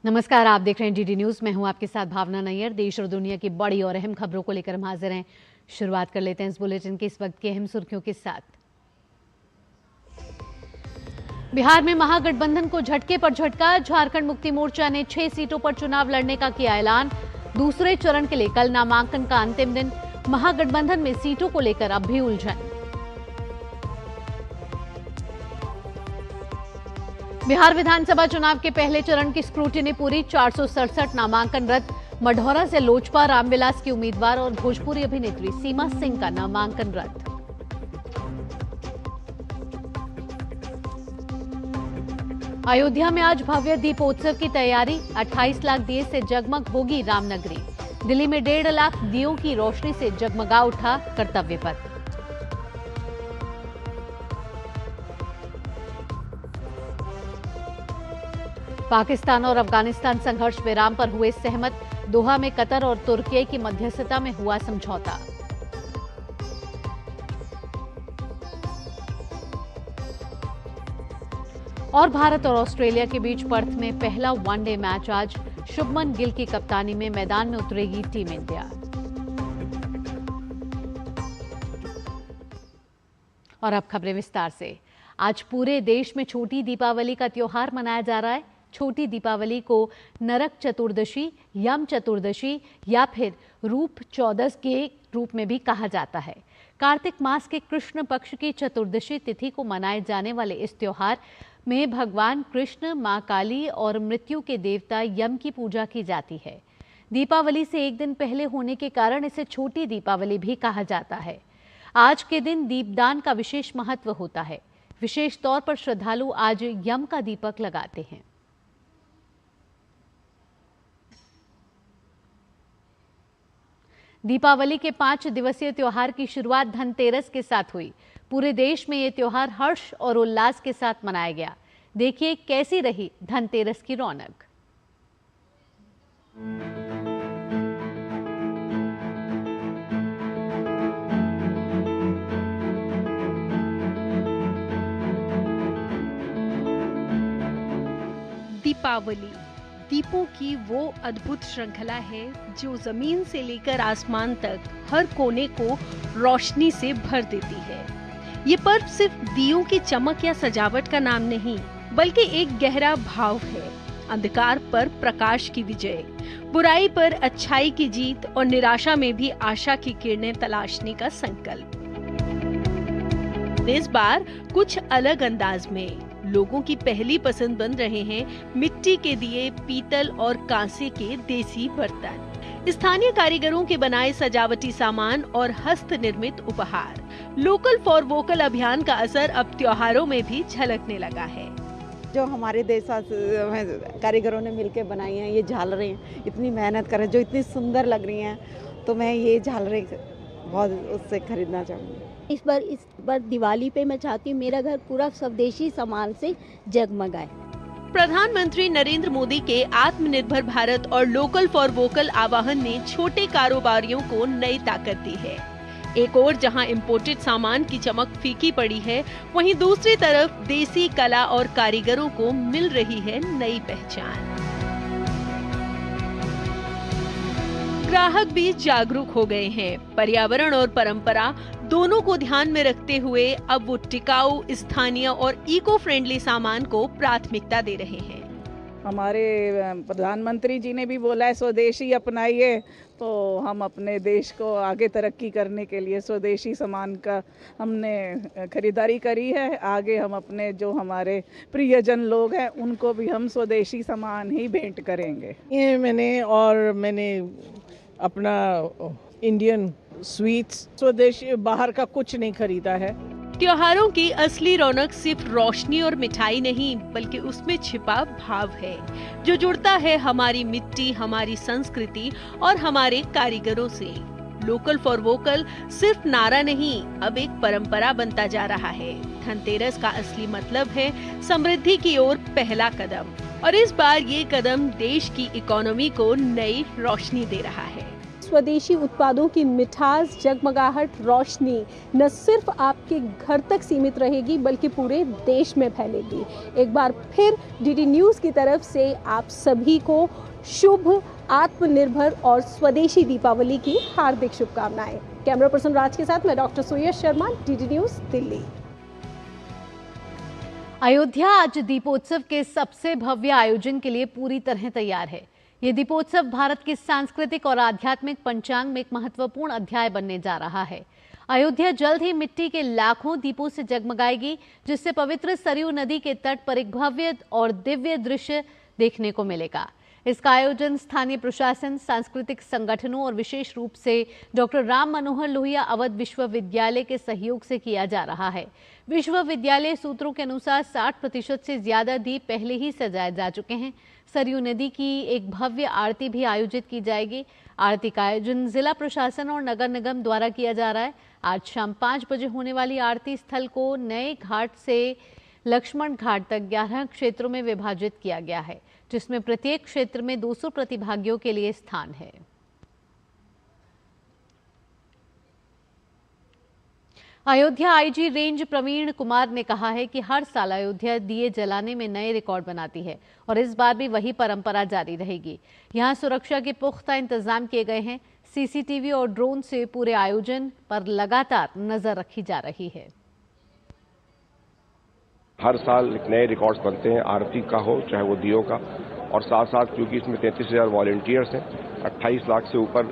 नमस्कार, आप देख रहे हैं डीडी न्यूज। मैं हूं आपके साथ भावना नैयर। देश और दुनिया की बड़ी और अहम खबरों को लेकर हम हाजिर हैं। शुरुआत कर लेते हैं इस बुलेटिन के इस वक्त की अहम सुर्खियों के साथ। बिहार में महागठबंधन को झटके पर झटका। झारखंड मुक्ति मोर्चा ने 6 सीटों पर चुनाव लड़ने का किया ऐलान। दूसरे चरण के लिए कल नामांकन का अंतिम दिन। महागठबंधन में सीटों को लेकर अब भी उलझन। बिहार विधानसभा चुनाव के पहले चरण की स्क्रूटिनी पूरी। 467 नामांकन रद्द। मढ़ौरा से लोजपा रामविलास की उम्मीदवार और भोजपुरी अभिनेत्री सीमा सिंह का नामांकन रद्द। अयोध्या में आज भव्य दीपोत्सव की तैयारी। 28 लाख दिए से जगमग होगी रामनगरी। दिल्ली में 1.5 लाख दियों की रोशनी से जगमगा उठा कर्तव्य पथ। पाकिस्तान और अफगानिस्तान संघर्ष विराम पर हुए सहमत। दोहा में कतर और तुर्की की मध्यस्थता में हुआ समझौता। और भारत और ऑस्ट्रेलिया के बीच पर्थ में पहला वनडे मैच आज। शुभमन गिल की कप्तानी में मैदान में उतरेगी टीम इंडिया। और अब खबरें विस्तार से। आज पूरे देश में छोटी दीपावली का त्योहार मनाया जा रहा है। छोटी दीपावली को नरक चतुर्दशी, यम चतुर्दशी या फिर रूप चौदस के रूप में भी कहा जाता है। कार्तिक मास के कृष्ण पक्ष की चतुर्दशी तिथि को मनाए जाने वाले इस त्योहार में भगवान कृष्ण, मां काली और मृत्यु के देवता यम की पूजा की जाती है। दीपावली से एक दिन पहले होने के कारण इसे छोटी दीपावली भी कहा जाता है। आज के दिन दीपदान का विशेष महत्व होता है। विशेष तौर पर श्रद्धालु आज यम का दीपक लगाते हैं। दीपावली के 5 दिवसीय त्योहार की शुरुआत धनतेरस के साथ हुई। पूरे देश में ये त्योहार हर्ष और उल्लास के साथ मनाया गया। देखिए कैसी रही धनतेरस की रौनक। दीपावली दीपों की वो अद्भुत श्रृंखला है जो जमीन से लेकर आसमान तक हर कोने को रोशनी से भर देती है। ये पर्व सिर्फ दियों की चमक या सजावट का नाम नहीं, बल्कि एक गहरा भाव है। अंधकार पर प्रकाश की विजय, बुराई पर अच्छाई की जीत और निराशा में भी आशा की किरणें तलाशने का संकल्प। इस बार कुछ अलग अंदाज में लोगों की पहली पसंद बन रहे हैं मिट्टी के दिए, पीतल और कांसे के देसी बर्तन, स्थानीय कारीगरों के बनाए सजावटी सामान और हस्त निर्मित उपहार। लोकल फॉर वोकल अभियान का असर अब त्योहारों में भी झलकने लगा है। जो हमारे देश कारीगरों ने मिलकर बनाई हैं ये झालरें, इतनी मेहनत कर रहे हैं, जो इतनी सुंदर लग रही हैं, तो मैं ये झालरें बहुत उससे खरीदना चाहूँगी। इस बार दिवाली पे मैं चाहती हूँ मेरा घर पूरा स्वदेशी सामान से जगमगाए। प्रधानमंत्री नरेंद्र मोदी के आत्मनिर्भर भारत और लोकल फॉर वोकल आह्वान ने छोटे कारोबारियों को नई ताकत दी है। एक ओर जहां इंपोर्टेड सामान की चमक फीकी पड़ी है, वहीं दूसरी तरफ देसी कला और कारीगरों को मिल रही है नई पहचान। ग्राहक भी जागरूक हो गए हैं। पर्यावरण और परंपरा दोनों को ध्यान में रखते हुए अब वो टिकाऊ, स्थानीय और इको फ्रेंडली सामान को प्राथमिकता दे रहे हैं। हमारे प्रधानमंत्री जी ने भी बोला है स्वदेशी अपनाइए, तो हम अपने देश को आगे तरक्की करने के लिए स्वदेशी सामान का हमने खरीदारी करी है। आगे हम अपने जो हमारे प्रियजन लोग हैं उनको भी हम स्वदेशी सामान ही भेंट करेंगे। ये मैंने अपना इंडियन स्वीट्स स्वदेशी, बाहर का कुछ नहीं खरीदा है। त्योहारों की असली रौनक सिर्फ रोशनी और मिठाई नहीं, बल्कि उसमें छिपा भाव है जो जुड़ता है हमारी मिट्टी, हमारी संस्कृति और हमारे कारीगरों से। लोकल फॉर वोकल सिर्फ नारा नहीं, अब एक परंपरा बनता जा रहा है। धनतेरस का असली मतलब है समृद्धि की ओर पहला कदम, और इस बार ये कदम देश की इकोनॉमी को नई रोशनी दे रहा है। स्वदेशी उत्पादों की मिठास, जगमगाहट, रोशनी न सिर्फ आपके घर तक सीमित रहेगी बल्कि पूरे देश में फैलेगी। एक बार फिर डीडी न्यूज़ की तरफ से आप सभी को शुभ, आत्मनिर्भर और स्वदेशी दीपावली की हार्दिक शुभकामनाएं। कैमरा पर्सन राज के साथ मैं डॉक्टर सुयश शर्मा, डीडी न्यूज़, दिल्ली। अयोध्या आज दीपोत्सव के सबसे भव्य आयोजन के लिए पूरी तरह तैयार है। ये दीपोत्सव भारत के सांस्कृतिक और आध्यात्मिक पंचांग में एक महत्वपूर्ण अध्याय बनने जा रहा है। अयोध्या जल्द ही मिट्टी के लाखों दीपों से जगमगाएगी, जिससे पवित्र सरयू नदी के तट पर एक भव्य और दिव्य दृश्य देखने को मिलेगा। इसका आयोजन स्थानीय प्रशासन, सांस्कृतिक संगठनों और विशेष रूप से डॉक्टर राम मनोहर लोहिया अवध विश्वविद्यालय के सहयोग से किया जा रहा है। विश्वविद्यालय सूत्रों के अनुसार 60% से ज्यादा दीप पहले ही सजाए जा चुके हैं। सरयू नदी की एक भव्य आरती भी आयोजित की जाएगी। आरती का आयोजन जिला प्रशासन और नगर निगम द्वारा किया जा रहा है। आज शाम 5 बजे होने वाली आरती स्थल को नए घाट से लक्ष्मण घाट तक 11 क्षेत्रों में विभाजित किया गया है, जिसमें प्रत्येक क्षेत्र में 200 प्रतिभागियों के लिए स्थान है। अयोध्या आईजी रेंज प्रवीण कुमार ने कहा है कि हर साल अयोध्या दिए जलाने में नए रिकॉर्ड बनाती है और इस बार भी वही परंपरा जारी रहेगी। यहां सुरक्षा के पुख्ता इंतजाम किए गए हैं। सीसीटीवी और ड्रोन से पूरे आयोजन पर लगातार नजर रखी जा रही है। हर साल नए रिकॉर्ड्स बनते हैं, आरती का हो चाहे वो दियों का, और साथ साथ क्योंकि इसमें 33,000 वॉलंटियर्स हैं, 28 लाख से ऊपर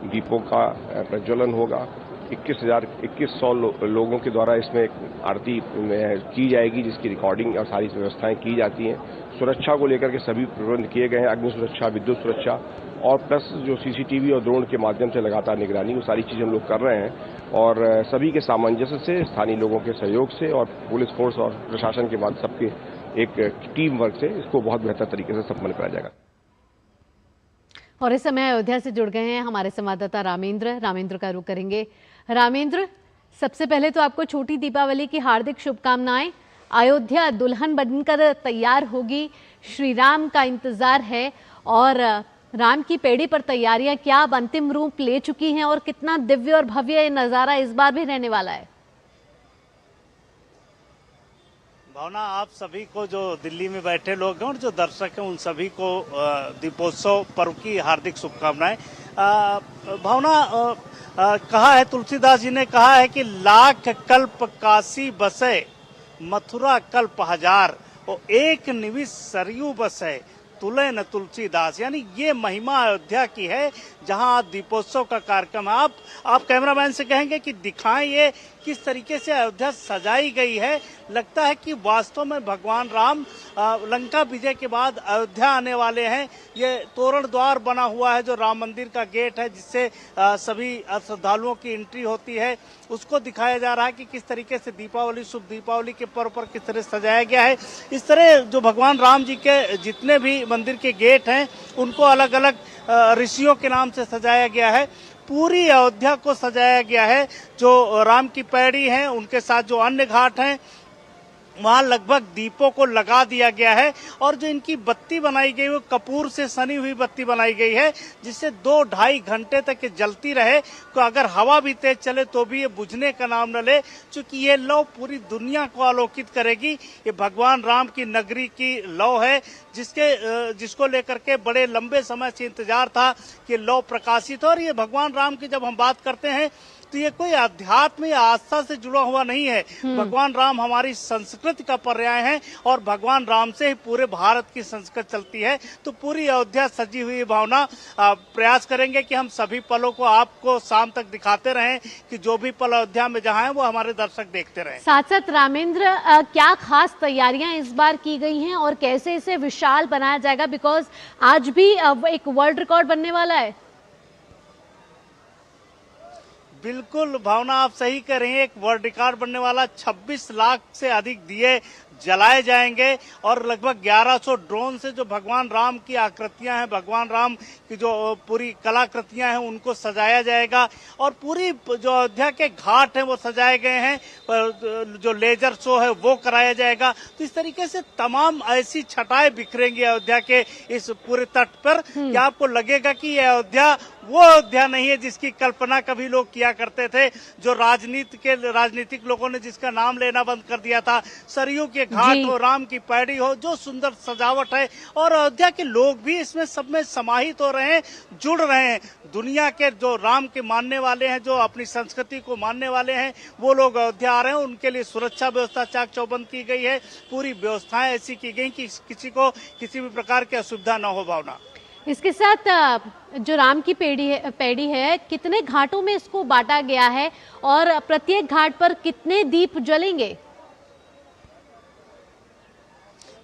दीपों का प्रज्वलन होगा। 2100 लोगों के द्वारा इसमें आरती की जाएगी, जिसकी रिकॉर्डिंग और सारी व्यवस्थाएं की जाती हैं। सुरक्षा को लेकर के सभी प्रबंध किए गए हैं, अग्नि सुरक्षा, विद्युत सुरक्षा और प्लस जो सीसीटीवी और ड्रोन के माध्यम से लगातार निगरानी, वो सारी चीजें हम लोग कर रहे हैं और सभी के सामंजस्य से, स्थानीय लोगों के सहयोग से और पुलिस फोर्स और प्रशासन के बाद सबके एक टीम वर्क से इसको बहुत बेहतर तरीके से संपन्न कराया जाएगा। और इस समय अयोध्या से जुड़ गए हैं हमारे संवाददाता रामेंद्र का रुख करेंगे। रामेंद्र, सबसे पहले तो आपको छोटी दीपावली की हार्दिक शुभकामनाएं। अयोध्या दुल्हन बनकर तैयार होगी, श्री राम का इंतजार है और राम की पेड़ी पर तैयारियां क्या अब अंतिम रूप ले चुकी हैं और कितना दिव्य और भव्य ये नजारा इस बार भी रहने वाला है? भावना, आप सभी को, जो दिल्ली में बैठे लोग हैं और जो दर्शक हैं, उन सभी को दीपोत्सव पर्व की हार्दिक शुभकामनाएं। भावना, कहा है, तुलसीदास जी ने कहा है कि लाख कल्प काशी बसे, मथुरा कल्प हजार, और एक निमिष सरयू बसे, तुले न तुलसीदास। यानी ये महिमा अयोध्या की है, जहां दीपोत्सव का कार्यक्रम है। आप कैमरामैन से कहेंगे कि दिखाएं ये किस तरीके से अयोध्या सजाई गई है। लगता है कि वास्तव में भगवान राम लंका विजय के बाद अयोध्या आने वाले हैं। ये तोरण द्वार बना हुआ है, जो राम मंदिर का गेट है, जिससे सभी श्रद्धालुओं की एंट्री होती है, उसको दिखाया जा रहा है कि किस तरीके से दीपावली, शुभ दीपावली के पर्व पर किस तरह सजाया गया है। इस तरह जो भगवान राम जी के जितने भी मंदिर के गेट हैं, उनको अलग अलग ऋषियों के नाम से सजाया गया है। पूरी अयोध्या को सजाया गया है। जो राम की पैड़ी है, उनके साथ जो अन्य घाट हैं, वहां लगभग दीपों को लगा दिया गया है। और जो इनकी बत्ती बनाई गई, वो कपूर से सनी हुई बत्ती बनाई गई है, जिससे 2-2.5 घंटे तक ये जलती रहे। तो अगर हवा भी तेज चले तो भी ये बुझने का नाम न ले, क्योंकि ये लौ पूरी दुनिया को आलोकित करेगी। ये भगवान राम की नगरी की लौ है, जिसको लेकर के बड़े लंबे समय से इंतजार था कि लौ प्रकाशित हो। और ये भगवान राम की जब हम बात करते हैं तो ये कोई अध्यात्म या आस्था से जुड़ा हुआ नहीं है। भगवान राम हमारी संस्कृति का पर्याय है और भगवान राम से ही पूरे भारत की संस्कृति चलती है। तो पूरी अयोध्या सजी हुई भावना, प्रयास करेंगे कि हम सभी पलों को आपको शाम तक दिखाते रहें, कि जो भी पल अयोध्या में जहां है वो हमारे दर्शक देखते रहें। साथ साथ रामेंद्र, क्या खास तैयारियां इस बार की गई हैं और कैसे इसे विशाल बनाया जाएगा? बिकॉज आज भी एक वर्ल्ड रिकॉर्ड बनने वाला है। बिल्कुल भावना, आप सही कह रही हैं। एक वर्ल्ड रिकॉर्ड बनने वाला, 26 लाख से अधिक दिए जलाए जाएंगे और लगभग 1100 ड्रोन से जो भगवान राम की आकृतियां हैं, भगवान राम की जो पूरी कलाकृतियां हैं उनको सजाया जाएगा और पूरी जो अयोध्या के घाट हैं वो सजाए गए हैं, जो लेजर शो है वो कराया जाएगा। तो इस तरीके से तमाम ऐसी छटाएं बिखरेंगी अयोध्या के इस पूरे तट पर कि आपको लगेगा कि यह अयोध्या वो अयोध्या नहीं है जिसकी कल्पना कभी लोग किया करते थे, जो राजनीतिक लोगों ने जिसका नाम लेना बंद कर दिया था। सरयू के घाट हो, राम की पैड़ी हो, जो सुंदर सजावट है और अयोध्या के लोग भी इसमें सब में समाहित हो रहे हैं, जुड़ रहे हैं। दुनिया के जो राम के मानने वाले हैं, जो अपनी संस्कृति को मानने वाले हैं, वो लोग अयोध्या आ रहे हैं। उनके लिए सुरक्षा व्यवस्था चाक चौबंद की गई है, पूरी व्यवस्थाएं ऐसी की गई कि किसी को किसी भी प्रकार की असुविधा न हो। भावना, इसके साथ जो राम की पैड़ी है कितने घाटों में इसको बांटा गया है और प्रत्येक घाट पर कितने दीप जलेंगे?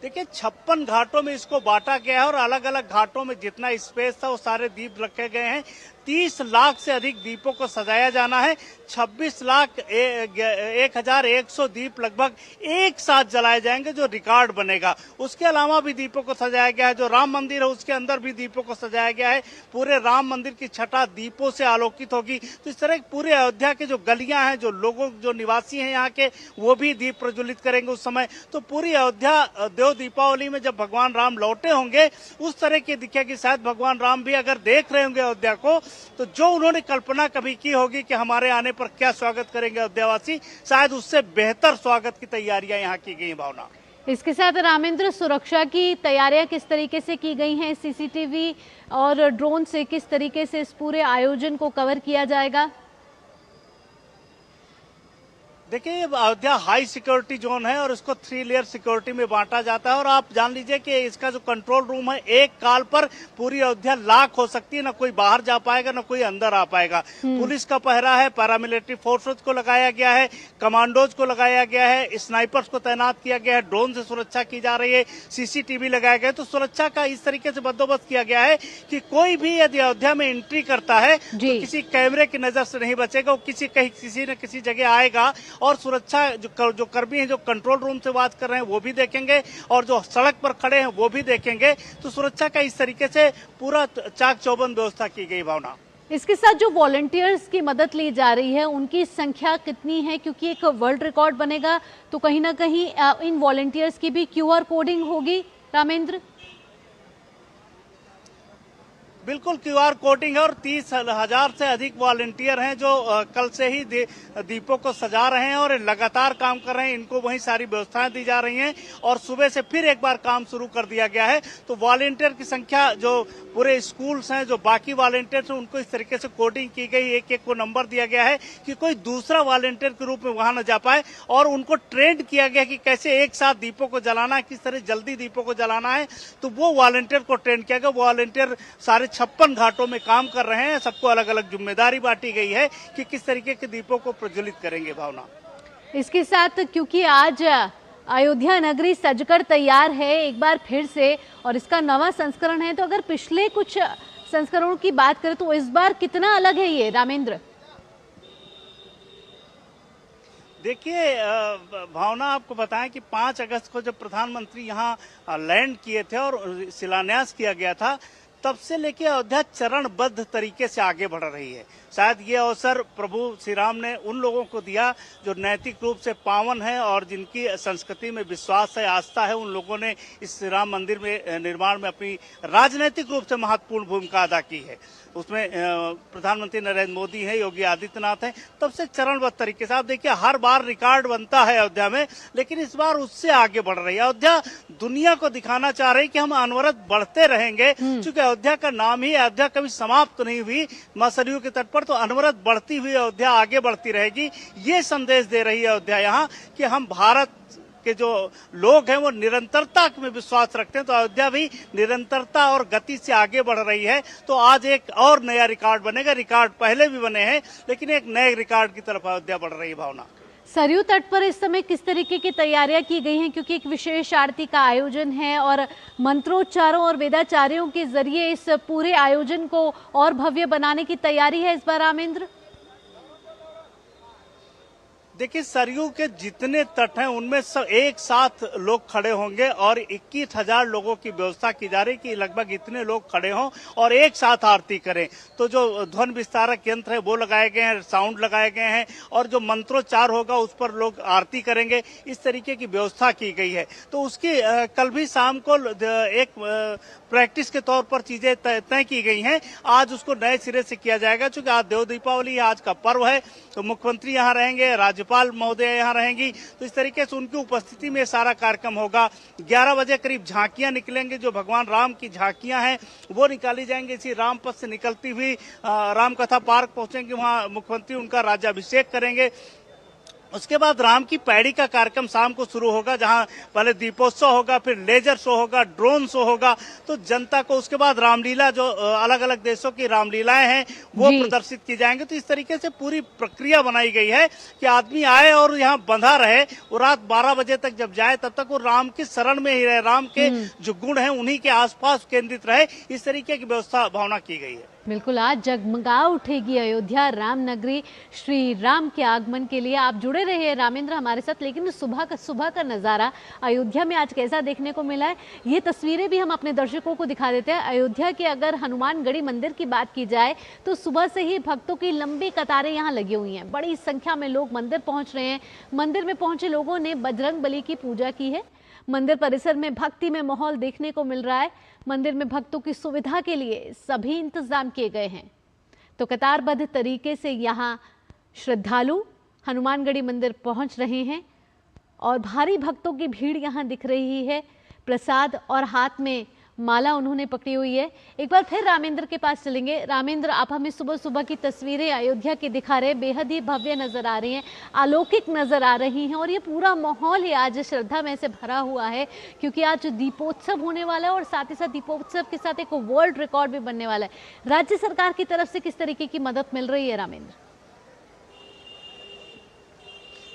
देखिए 56 घाटों में इसको बांटा गया है और अलग अलग घाटों में जितना स्पेस था वो सारे दीप रखे गए हैं। 30 लाख से अधिक दीपों को सजाया जाना है। 26,01,100 दीप लगभग एक साथ जलाए जाएंगे, जो रिकॉर्ड बनेगा। उसके अलावा भी दीपों को सजाया गया है। जो राम मंदिर है उसके अंदर भी दीपों को सजाया गया है। पूरे राम मंदिर की छटा दीपों से आलोकित होगी। तो इस तरह पूरे अयोध्या के जो गलियां हैं, जो निवासी हैं यहाँ के, वो भी दीप प्रज्वलित करेंगे उस समय। तो पूरी अयोध्या देव दीपावली में जब भगवान राम लौटे होंगे उस तरह की दिखेगी। शायद भगवान राम भी अगर देख रहे होंगे अयोध्या को, तो जो उन्होंने कल्पना कभी की होगी कि हमारे आने पर क्या स्वागत करेंगे अयोध्यावासी, शायद उससे बेहतर स्वागत की तैयारियां यहाँ की गई। भावना, इसके साथ रामेंद्र, सुरक्षा की तैयारियां किस तरीके से की गई हैं? सीसीटीवी और ड्रोन से किस तरीके से इस पूरे आयोजन को कवर किया जाएगा? देखिए, अयोध्या हाई सिक्योरिटी जोन है और इसको 3 लेयर सिक्योरिटी में बांटा जाता है। और आप जान लीजिए कि इसका जो कंट्रोल रूम है, एक काल पर पूरी अयोध्या लॉक हो सकती है, ना कोई बाहर जा पाएगा ना कोई अंदर आ पाएगा। पुलिस का पहरा है, पैरामिलिट्री फोर्सेस को लगाया गया है, कमांडोज को लगाया गया है, स्नाइपर्स को तैनात किया गया है, ड्रोन से सुरक्षा की जा रही है, सीसीटीवी लगाया गया है। तो सुरक्षा का इस तरीके से बंदोबस्त किया गया है कि कोई भी यदि अयोध्या में एंट्री करता है तो किसी कैमरे की नजर से नहीं बचेगा। वो किसी न किसी जगह आएगा और सुरक्षा जो कर्मी हैं, जो कंट्रोल रूम से बात कर रहे हैं, वो भी देखेंगे और जो सड़क पर खड़े हैं वो भी देखेंगे। तो सुरक्षा का इस तरीके से पूरा चाक चौबंद व्यवस्था की गई। भावना, इसके साथ जो वॉलंटियर्स की मदद ली जा रही है उनकी संख्या कितनी है? क्योंकि एक वर्ल्ड रिकॉर्ड बनेगा तो कहीं ना कहीं इन वॉलंटियर्स की भी QR कोडिंग होगी। रामेंद्र, बिल्कुल QR कोडिंग है और 30,000 से अधिक वॉलंटियर हैं जो कल से ही दीपों को सजा रहे हैं और लगातार काम कर रहे हैं। इनको वहीं सारी व्यवस्थाएं दी जा रही हैं और सुबह से फिर एक बार काम शुरू कर दिया गया है। तो वॉलंटियर की संख्या, जो पूरे स्कूल्स हैं, जो बाकी वॉलंटियर्स हैं, उनको इस तरीके से कोडिंग की गई, एक एक को नंबर दिया गया है कि कोई दूसरा वॉलंटियर के रूप में वहां न जा पाए। और उनको ट्रेंड किया गया कि कैसे एक साथ दीपों को जलाना है, किस तरह जल्दी दीपों को जलाना है। तो वो वॉलंटियर को ट्रेंड किया गया। वॉलंटियर सारे 56 घाटों में काम कर रहे हैं। सबको अलग अलग जिम्मेदारी बांटी गई है कि किस तरीके के दीपों को प्रज्वलित करेंगे। भावना, इसके साथ क्योंकि आज अयोध्या नगरी सजकर तैयार है एक बार फिर से और इसका नवा संस्करण है, तो अगर पिछले कुछ संस्करणों की बात करें तो इस बार कितना अलग है ये? रामेंद्र, देखिए भावना, आपको बताएं कि 5 अगस्त को जब प्रधानमंत्री यहाँ लैंड किए थे और शिलान्यास किया गया था, तब से लेकर अयोध्या चरणबद्ध तरीके से आगे बढ़ रही है। शायद ये अवसर प्रभु श्री राम ने उन लोगों को दिया जो नैतिक रूप से पावन है और जिनकी संस्कृति में विश्वास है, आस्था है। उन लोगों ने इस राम मंदिर में निर्माण में अपनी राजनीतिक रूप से महत्वपूर्ण भूमिका अदा की है। उसमें प्रधानमंत्री नरेंद्र मोदी है, योगी आदित्यनाथ है। तब से चरणबद्ध तरीके से आप देखिए, हर बार रिकॉर्ड बनता है अयोध्या में, लेकिन इस बार उससे आगे बढ़ रही है। अयोध्या दुनिया को दिखाना चाह रही कि हम अनवरत बढ़ते रहेंगे, क्योंकि अयोध्या का नाम ही, अयोध्या कभी समाप्त नहीं हुई। मां सरयू के तट पर तो अनवरत बढ़ती हुई अयोध्या आगे बढ़ती रहेगी। ये संदेश दे रही है अयोध्या यहाँ कि हम भारत के जो लोग हैं वो निरंतरता में विश्वास रखते हैं। तो अयोध्या भी निरंतरता और गति से आगे बढ़ रही है। तो आज एक और नया रिकॉर्ड बनेगा। रिकॉर्ड पहले भी बने हैं, लेकिन एक नए रिकॉर्ड की तरफ अयोध्या बढ़ रही है। भावना, सरयू तट पर इस समय किस तरीके की तैयारियां की गई हैं? क्योंकि एक विशेष आरती का आयोजन है और मंत्रोच्चारों और वेदाचार्यों के जरिए इस पूरे आयोजन को और भव्य बनाने की तैयारी है इस बार। रामेंद्र, देखिए, सरयू के जितने तट हैं उनमें सब एक साथ लोग खड़े होंगे और 21,000 लोगों की व्यवस्था की जा रही कि लगभग इतने लोग खड़े हों और एक साथ आरती करें। तो जो ध्वनि विस्तारक यंत्र है वो लगाए गए हैं, साउंड लगाए गए हैं और जो मंत्रोच्चार होगा उस पर लोग आरती करेंगे। इस तरीके की व्यवस्था की गई है। तो उसकी कल भी शाम को एक प्रैक्टिस के तौर पर चीजें तय की गई हैं। आज उसको नए सिरे से किया जाएगा, क्योंकि आज देव दीपावली है, आज का पर्व है। तो मुख्यमंत्री यहाँ रहेंगे, राज्यपाल महोदय यहाँ रहेंगी, तो इस तरीके से उनकी उपस्थिति में सारा कार्यक्रम होगा। 11 बजे करीब झांकियां निकलेंगी, जो भगवान राम की झांकियां हैं वो निकाली जाएंगी। इसी रामपथ से निकलती हुई रामकथा पार्क पहुंचेंगे, वहां मुख्यमंत्री उनका राज्याभिषेक करेंगे। उसके बाद राम की पैड़ी का कार्यक्रम शाम को शुरू होगा, जहां पहले दीपोत्सव होगा, फिर लेजर शो होगा, ड्रोन शो होगा। तो जनता को उसके बाद रामलीला, जो अलग अलग देशों की रामलीलाएं हैं वो प्रदर्शित की जाएंगे। तो इस तरीके से पूरी प्रक्रिया बनाई गई है कि आदमी आए और यहाँ बंधा रहे, वो रात 12 बजे तक जब जाए तब तक वो राम की शरण में ही रहे, राम के जो गुण हैं उन्हीं के आसपास केंद्रित रहे। इस तरीके की व्यवस्था भावना की गई है। बिल्कुल, आज जगमगा उठेगी अयोध्या राम नगरी श्री राम के आगमन के लिए। आप जुड़े रहिए रामेंद्र हमारे साथ। लेकिन सुबह का नज़ारा अयोध्या में आज कैसा देखने को मिला है, ये तस्वीरें भी हम अपने दर्शकों को दिखा देते हैं। अयोध्या के अगर हनुमानगढ़ी मंदिर की बात की जाए तो सुबह से ही भक्तों की लंबी कतारें यहाँ लगी हुई हैं। बड़ी संख्या में लोग मंदिर पहुँच रहे हैं। मंदिर में पहुँचे लोगों ने बजरंग बली की पूजा की है। मंदिर परिसर में भक्ति में माहौल देखने को मिल रहा है। मंदिर में भक्तों की सुविधा के लिए सभी इंतजाम किए गए हैं। तो कतारबद्ध तरीके से यहाँ श्रद्धालु हनुमानगढ़ी मंदिर पहुंच रहे हैं और भारी भक्तों की भीड़ यहाँ दिख रही है। प्रसाद और हाथ में माला उन्होंने पकड़ी हुई है। एक बार फिर रामेंद्र के पास चलेंगे। रामेंद्र, आप हमें सुबह सुबह की तस्वीरें अयोध्या की दिखा रहे हैं, बेहद ही भव्य नजर आ रही हैं, अलौकिक नजर आ रही हैं और ये पूरा माहौल ही आज श्रद्धा में से भरा हुआ है, क्योंकि आज दीपोत्सव होने वाला है और साथ ही साथ दीपोत्सव के साथ एक वर्ल्ड रिकॉर्ड भी बनने वाला है। राज्य सरकार की तरफ से किस तरीके की मदद मिल रही है रामेंद्र?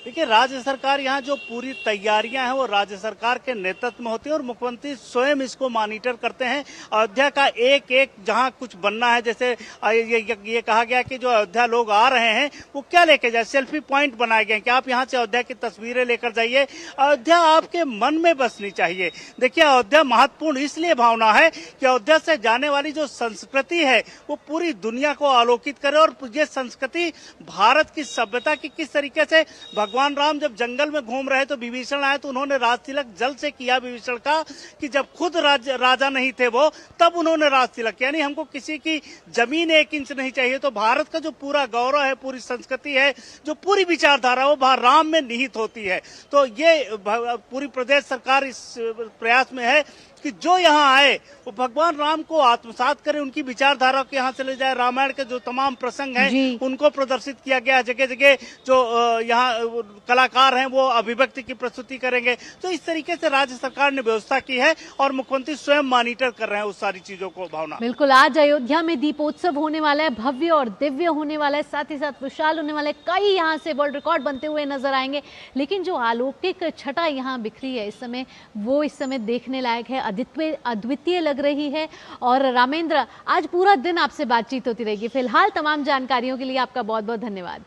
देखिए, राज्य सरकार यहाँ जो पूरी तैयारियां हैं वो राज्य सरकार के नेतृत्व में होती है और मुख्यमंत्री स्वयं इसको मॉनिटर करते हैं। अयोध्या का एक एक जहाँ कुछ बनना है, जैसे ये कहा गया कि जो अयोध्या लोग आ रहे हैं वो क्या लेके जाए, सेल्फी पॉइंट बनाए गए कि आप यहाँ से अयोध्या की तस्वीरें लेकर जाइए। अयोध्या आपके मन में बसनी चाहिए। देखिए, अयोध्या महत्वपूर्ण इसलिए भावना है कि अयोध्या से जाने वाली जो संस्कृति है वो पूरी दुनिया को आलोकित करे और ये संस्कृति भारत की सभ्यता की किस तरीके से भगवान राम जब जंगल में घूम रहे तो विभीषण आए तो उन्होंने राज तिलक जल से किया विभीषण का, कि जब खुद राजा नहीं थे वो, तब उन्होंने राज तिलक, यानी हमको किसी की जमीन 1 इंच नहीं चाहिए। तो भारत का जो पूरा गौरव है, पूरी संस्कृति है, जो पूरी विचारधारा वो राम में निहित होती है। तो ये पूरी प्रदेश सरकार इस प्रयास में है कि जो यहाँ आए वो भगवान राम को आत्मसात करें, उनकी विचारधारा को यहाँ से ले जाए। रामायण के जो तमाम प्रसंग हैं उनको प्रदर्शित किया गया। जगह जगह जो यहाँ कलाकार हैं वो अभिव्यक्ति की प्रस्तुति करेंगे। तो इस तरीके से राज्य सरकार ने व्यवस्था की है और मुख्यमंत्री स्वयं मॉनिटर कर रहे हैं उस सारी चीजों को। भावना, बिल्कुल, आज अयोध्या में दीपोत्सव होने वाला है, भव्य और दिव्य होने वाला है, साथ ही साथ विशाल होने वाला है। कई यहाँ से वर्ल्ड रिकॉर्ड बनते हुए नजर आएंगे। लेकिन जो अलौकिक छटा यहाँ बिखरी है इस समय, वो इस समय देखने लायक है, अद्वितीय लग रही है। और रामेंद्र, आज पूरा दिन आपसे बातचीत होती रहेगी। फिलहाल तमाम जानकारियों के लिए आपका बहुत बहुत धन्यवाद।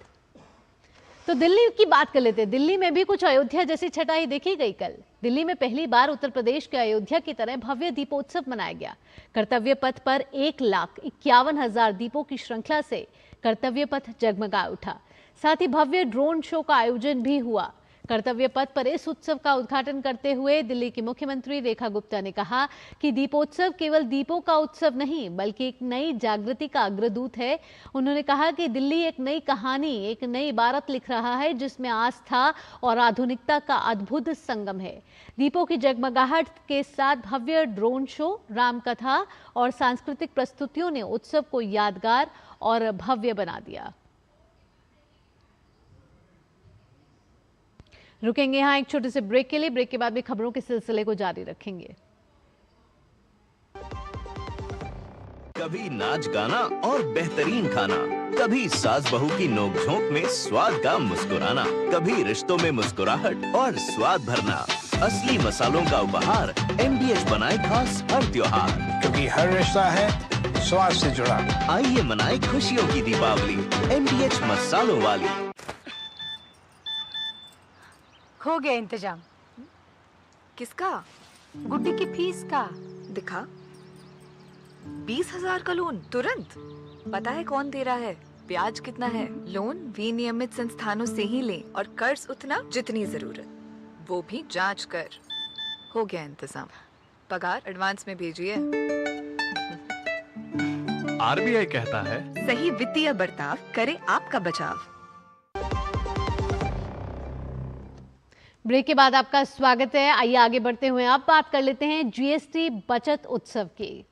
तो दिल्ली की बात कर लेते हैं। दिल्ली में भी कुछ अयोध्या जैसी छटाई देखी गई कल। दिल्ली में पहली बार उत्तर प्रदेश के अयोध्या की तरह भव्य दीपोत्सव मनाया गया। कर्तव्य पथ पर 1,51,000 दीपों की श्रृंखला से कर्तव्य पथ जगमगा उठा। साथ ही भव्य ड्रोन शो का आयोजन भी हुआ। कर्तव्य पथ पर इस उत्सव का उद्घाटन करते हुए दिल्ली की मुख्यमंत्री रेखा गुप्ता ने कहा कि दीपोत्सव केवल दीपों का उत्सव नहीं बल्कि एक नई जागृति का अग्रदूत है। उन्होंने कहा कि दिल्ली एक नई कहानी, एक नई इबारत लिख रहा है जिसमें आस्था और आधुनिकता का अद्भुत संगम है। दीपों की जगमगाहट के साथ भव्य ड्रोन शो, रामकथा और सांस्कृतिक प्रस्तुतियों ने उत्सव को यादगार और भव्य बना दिया। रुकेंगे यहाँ एक छोटे से ब्रेक के लिए। ब्रेक के बाद भी खबरों के सिलसिले को जारी रखेंगे। कभी नाच गाना और बेहतरीन खाना, कभी सास बहू की नोक-झोंक में स्वाद का मुस्कुराना, कभी रिश्तों में मुस्कुराहट और स्वाद भरना। असली मसालों का उपहार MDH बनाए खास हर त्योहार, क्योंकि हर रिश्ता है स्वाद से जुड़ा। आइए मनाए खुशियों की दीपावली MDH मसालों वाली। हो गया इंतजाम। किसका? गुड्डी की फीस का। दिखा। 20,000 का लोन तुरंत। पता है कौन दे रहा है, ब्याज कितना है? लोन विनियमित संस्थानों से ही लें और कर्ज उतना जितनी जरूरत, वो भी जांच कर। हो गया इंतजाम। पगार एडवांस में भेजिए। आरबीआई कहता है, सही वित्तीय बर्ताव करे आपका बचाव। ब्रेक के बाद आपका स्वागत है। आइए आगे बढ़ते हुए अब बात कर लेते हैं जीएसटी बचत उत्सव की।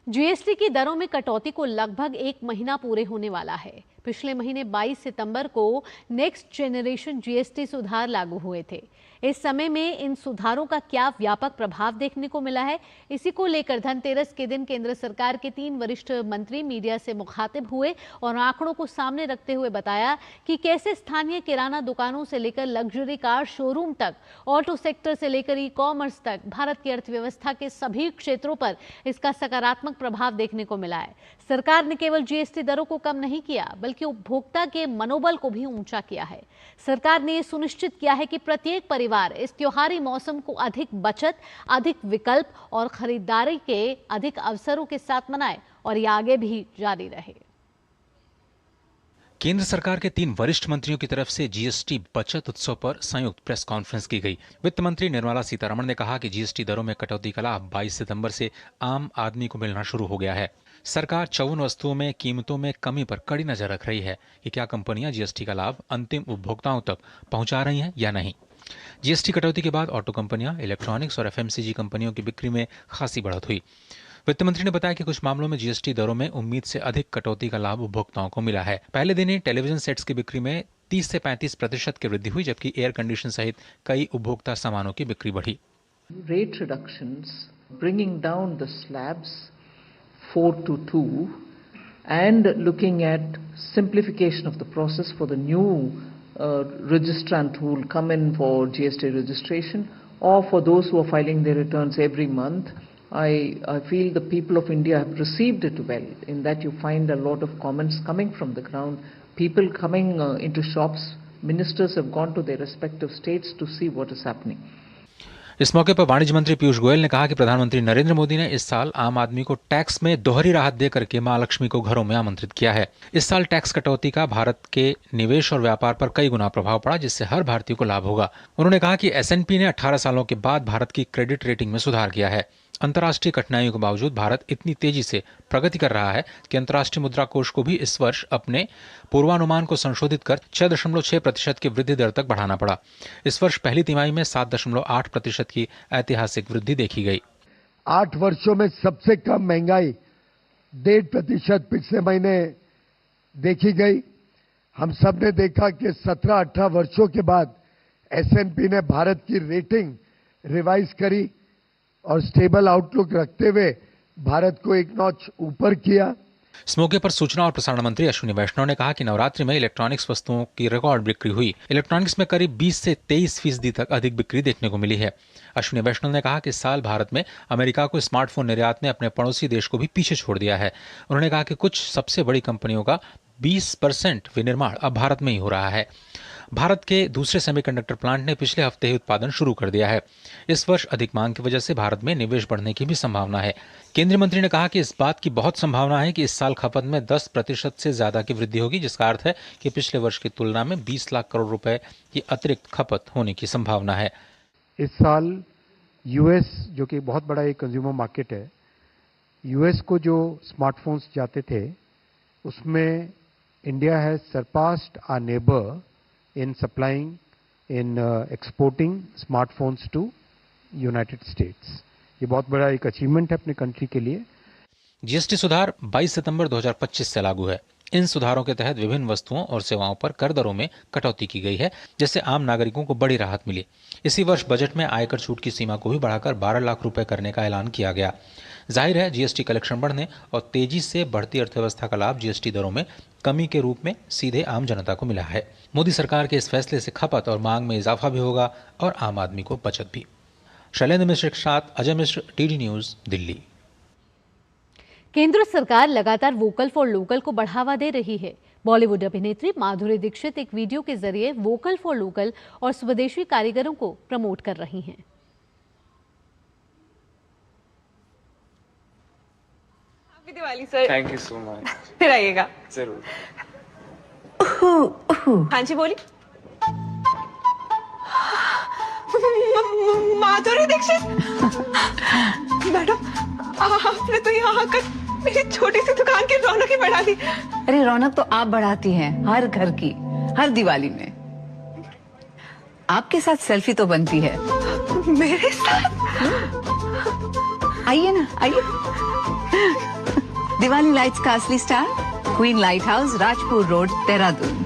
जीएसटी की दरों में कटौती को लगभग 1 महीना पूरे होने वाला है। पिछले महीने 22 सितंबर को नेक्स्ट जनरेशन जीएसटी सुधार लागू हुए थे। इस समय में इन सुधारों का क्या व्यापक प्रभाव देखने को मिला है, इसी को लेकर धनतेरस के दिन केंद्र सरकार के 3 वरिष्ठ मंत्री मीडिया से मुखातिब हुए और आंकड़ों को सामने रखते हुए बताया कि कैसे स्थानीय किराना दुकानों से लेकर लग्जरी कार शोरूम तक, ऑटो सेक्टर से लेकर ई कॉमर्स तक भारत की अर्थव्यवस्था के सभी क्षेत्रों पर इसका सकारात्मक प्रभाव देखने को मिला है। सरकार ने केवल जीएसटी दरों को कम नहीं किया, बल्कि उपभोक्ता के मनोबल को भी ऊंचा किया है। सरकार ने यह सुनिश्चित किया है कि प्रत्येक परिवार इस त्योहारी मौसम को अधिक बचत, अधिक विकल्प और खरीदारी के अधिक अवसरों के साथ मनाए और ये आगे भी जारी रहे। केंद्र सरकार के 3 वरिष्ठ मंत्रियों की तरफ से जीएसटी बचत उत्सव पर संयुक्त प्रेस कॉन्फ्रेंस की गई। वित्त मंत्री निर्मला सीतारमण ने कहा कि जीएसटी दरों में कटौती का लाभ 22 सितंबर से आम आदमी को मिलना शुरू हो गया है। सरकार 54 वस्तुओं में कीमतों में कमी पर कड़ी नजर रख रही है कि क्या कंपनियां जीएसटी का लाभ अंतिम उपभोक्ताओं तक पहुंचा रही हैं या नहीं। जीएसटी कटौती के बाद ऑटो कंपनियां, इलेक्ट्रॉनिक्स और एफएमसीजी कंपनियों की बिक्री में खासी बढ़त हुई। वित्त मंत्री ने बताया कि कुछ मामलों में जीएसटी दरों में उम्मीद से अधिक कटौती का लाभ उपभोक्ताओं को मिला है। पहले दिन ही टेलीविजन सेट्स की बिक्री में 30 से 35% की वृद्धि हुई, जबकि एयर कंडीशन सहित कई उपभोक्ता सामानों की बिक्री बढ़ी। Rate reductions, bringing down the slabs 4 to 2 and looking at simplification of the process for the new registrant who will come in for GST registration or for those who are filing their returns every month. I feel the people of India have received it well, in that you find a lot of comments coming from the ground, people coming into shops. Ministers have gone to their respective states to see what is happening. इस मौके पर वाणिज्य मंत्री पीयूष गोयल ने कहा कि प्रधानमंत्री नरेंद्र मोदी ने इस साल आम आदमी को टैक्स में दोहरी राहत देकर के मां लक्ष्मी को घरों में आमंत्रित किया है। इस साल टैक्स कटौती का भारत के निवेश और व्यापार पर कई गुना प्रभाव पड़ा, जिससे हर भारतीय को लाभ होगा। उन्होंने कहा कि S&P ने 18 सालों के बाद भारत की क्रेडिट रेटिंग में सुधार किया है। अंतर्राष्ट्रीय कठिनाइयों के बावजूद भारत इतनी तेजी से प्रगति कर रहा है कि अंतर्राष्ट्रीय मुद्रा कोष को भी इस वर्ष अपने पूर्वानुमान को संशोधित कर 6.6% की वृद्धि दर तक बढ़ाना पड़ा। इस वर्ष पहली तिमाही में 7.8% की ऐतिहासिक वृद्धि देखी गई। 8 वर्षों में सबसे कम महंगाई 1.5% पिछले महीने देखी गई। हम सब ने देखा कि 17-18 वर्षों के बाद S&P ने भारत की रेटिंग रिवाइज करी और स्टेबल आउटलुक रखते हुए भारत को एक नॉच ऊपर किया। इस मौके पर सूचना और प्रसारण मंत्री अश्विनी वैष्णव ने कहा कि नवरात्रि में इलेक्ट्रॉनिक्स वस्तुओं की रिकॉर्ड बिक्री हुई। इलेक्ट्रॉनिक्स में करीब 20 से 23% तक अधिक बिक्री देखने को मिली है। अश्विनी वैष्णव ने कहा कि इस साल भारत में अमेरिका को स्मार्टफोन निर्यात में अपने पड़ोसी देश को भी पीछे छोड़ दिया है। उन्होंने कहा कि कुछ सबसे बड़ी कंपनियों का 20% विनिर्माण अब भारत में ही हो रहा है। भारत के दूसरे सेमीकंडक्टर प्लांट ने पिछले हफ्ते ही उत्पादन शुरू कर दिया है। इस वर्ष अधिक मांग की वजह से भारत में निवेश बढ़ने की भी संभावना है। केंद्रीय मंत्री ने कहा कि इस बात की बहुत संभावना है कि इस साल खपत में 10% से ज्यादा की वृद्धि होगी, जिसका अर्थ है कि पिछले वर्ष की तुलना में 20 लाख करोड़ रुपए की अतिरिक्त खपत होने की संभावना है। इस साल यूएस, जो कि बहुत बड़ा एक कंज्यूमर मार्केट है, यूएस को जो स्मार्टफोन्स जाते थे उसमें India has surpassed our neighbour in supplying, in exporting smartphones to United States. ये बहुत बड़ा एक अचीवमेंट है अपने कंट्री के लिए। जीएसटी सुधार 22 सितंबर 2025 से लागू है। इन सुधारों के तहत विभिन्न वस्तुओं और सेवाओं पर कर दरों में कटौती की गई है, जिससे आम नागरिकों को बड़ी राहत मिली। इसी वर्ष बजट में आयकर छूट की सीमा को भी बढ़ाकर 12 लाख रुपए करने का ऐलान किया गया। जाहिर है जीएसटी कलेक्शन बढ़ने और तेजी से बढ़ती अर्थव्यवस्था का लाभ जीएसटी दरों में कमी के रूप में सीधे आम जनता को मिला है। मोदी सरकार के इस फैसले से खपत और मांग में इजाफा भी होगा और आम आदमी को बचत भी। शैलेंद्र मिश्र के साथ अजय मिश्र, टीडी न्यूज, दिल्ली। केंद्र सरकार लगातार वोकल फॉर लोकल को बढ़ावा दे रही है। बॉलीवुड अभिनेत्री माधुरी दीक्षित एक वीडियो के जरिए वोकल फॉर लोकल और स्वदेशी कारीगरों को प्रमोट कर रही हैं। Happy Diwali sir. Thank you so much. फिर आइएगा जरूर। हाँ जी बोली। माधुरी दीक्षित मैडम, आपने तो यहाँ आकर मेरी छोटी सी दुकान की रौनक ही बढ़ा दी। अरे रौनक तो आप बढ़ाती हैं हर घर की, हर दिवाली में। आपके साथ सेल्फी तो बनती है। मेरे साथ? आइए ना, आइए। दिवाली लाइट्स का असली star, queen light house, Rajpur road, Dehradun.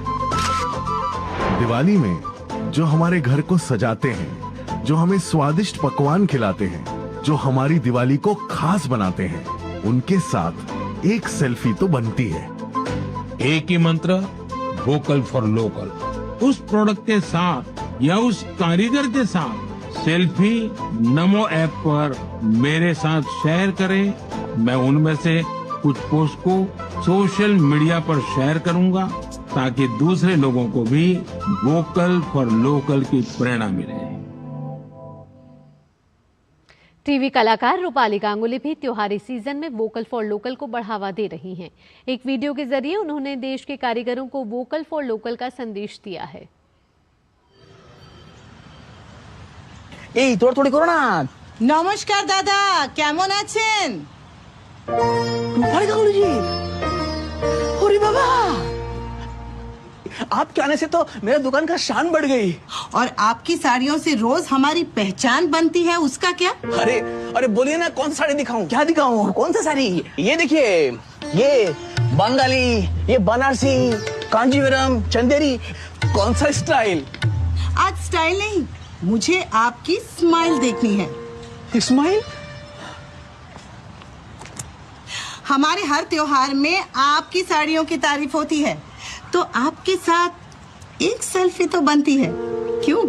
Diwali में जो हमारे घर को सजाते हैं, जो हमें स्वादिष्ट पकवान खिलाते हैं, जो हमारी दिवाली को खास बनाते हैं, उनके साथ एक सेल्फी तो बनती है। एक ही मंत्र, वोकल फॉर लोकल। उस प्रोडक्ट के साथ या उस कारीगर के साथ सेल्फी नमो ऐप पर मेरे साथ शेयर करें। मैं उनमें से कुछ पोस्ट को सोशल मीडिया पर शेयर करूंगा ताकि दूसरे लोगों को भी वोकल फॉर लोकल की प्रेरणा मिले। टीवी कलाकार रूपाली गांगुली भी त्योहारी सीजन में वोकल फॉर लोकल को बढ़ावा दे रही हैं। एक वीडियो के जरिए उन्होंने देश के कारीगरों को वोकल फॉर लोकल का संदेश दिया है। थोड़ी करो ना। नमस्कार दादा, केमन आছেন? रूपाली गांगुली जी, अरे बाबा, आपके आने से तो मेरे दुकान का शान बढ़ गई। और आपकी साड़ियों से रोज हमारी पहचान बनती है, उसका क्या? अरे अरे बोलिए ना, कौन सा साड़ी दिखाऊं? क्या दिखाऊं? कौन सा साड़ी? ये देखिए, ये बंगाली, ये बनारसी, कांजीवरम, चंदेरी। कौन सा स्टाइल? आज स्टाइल नहीं, मुझे आपकी स्माइल देखनी है। स्माइल? हमारे हर त्योहार में आपकी साड़ियों की तारीफ होती है, तो आपके साथ एक सेल्फी तो बनती है, क्यों?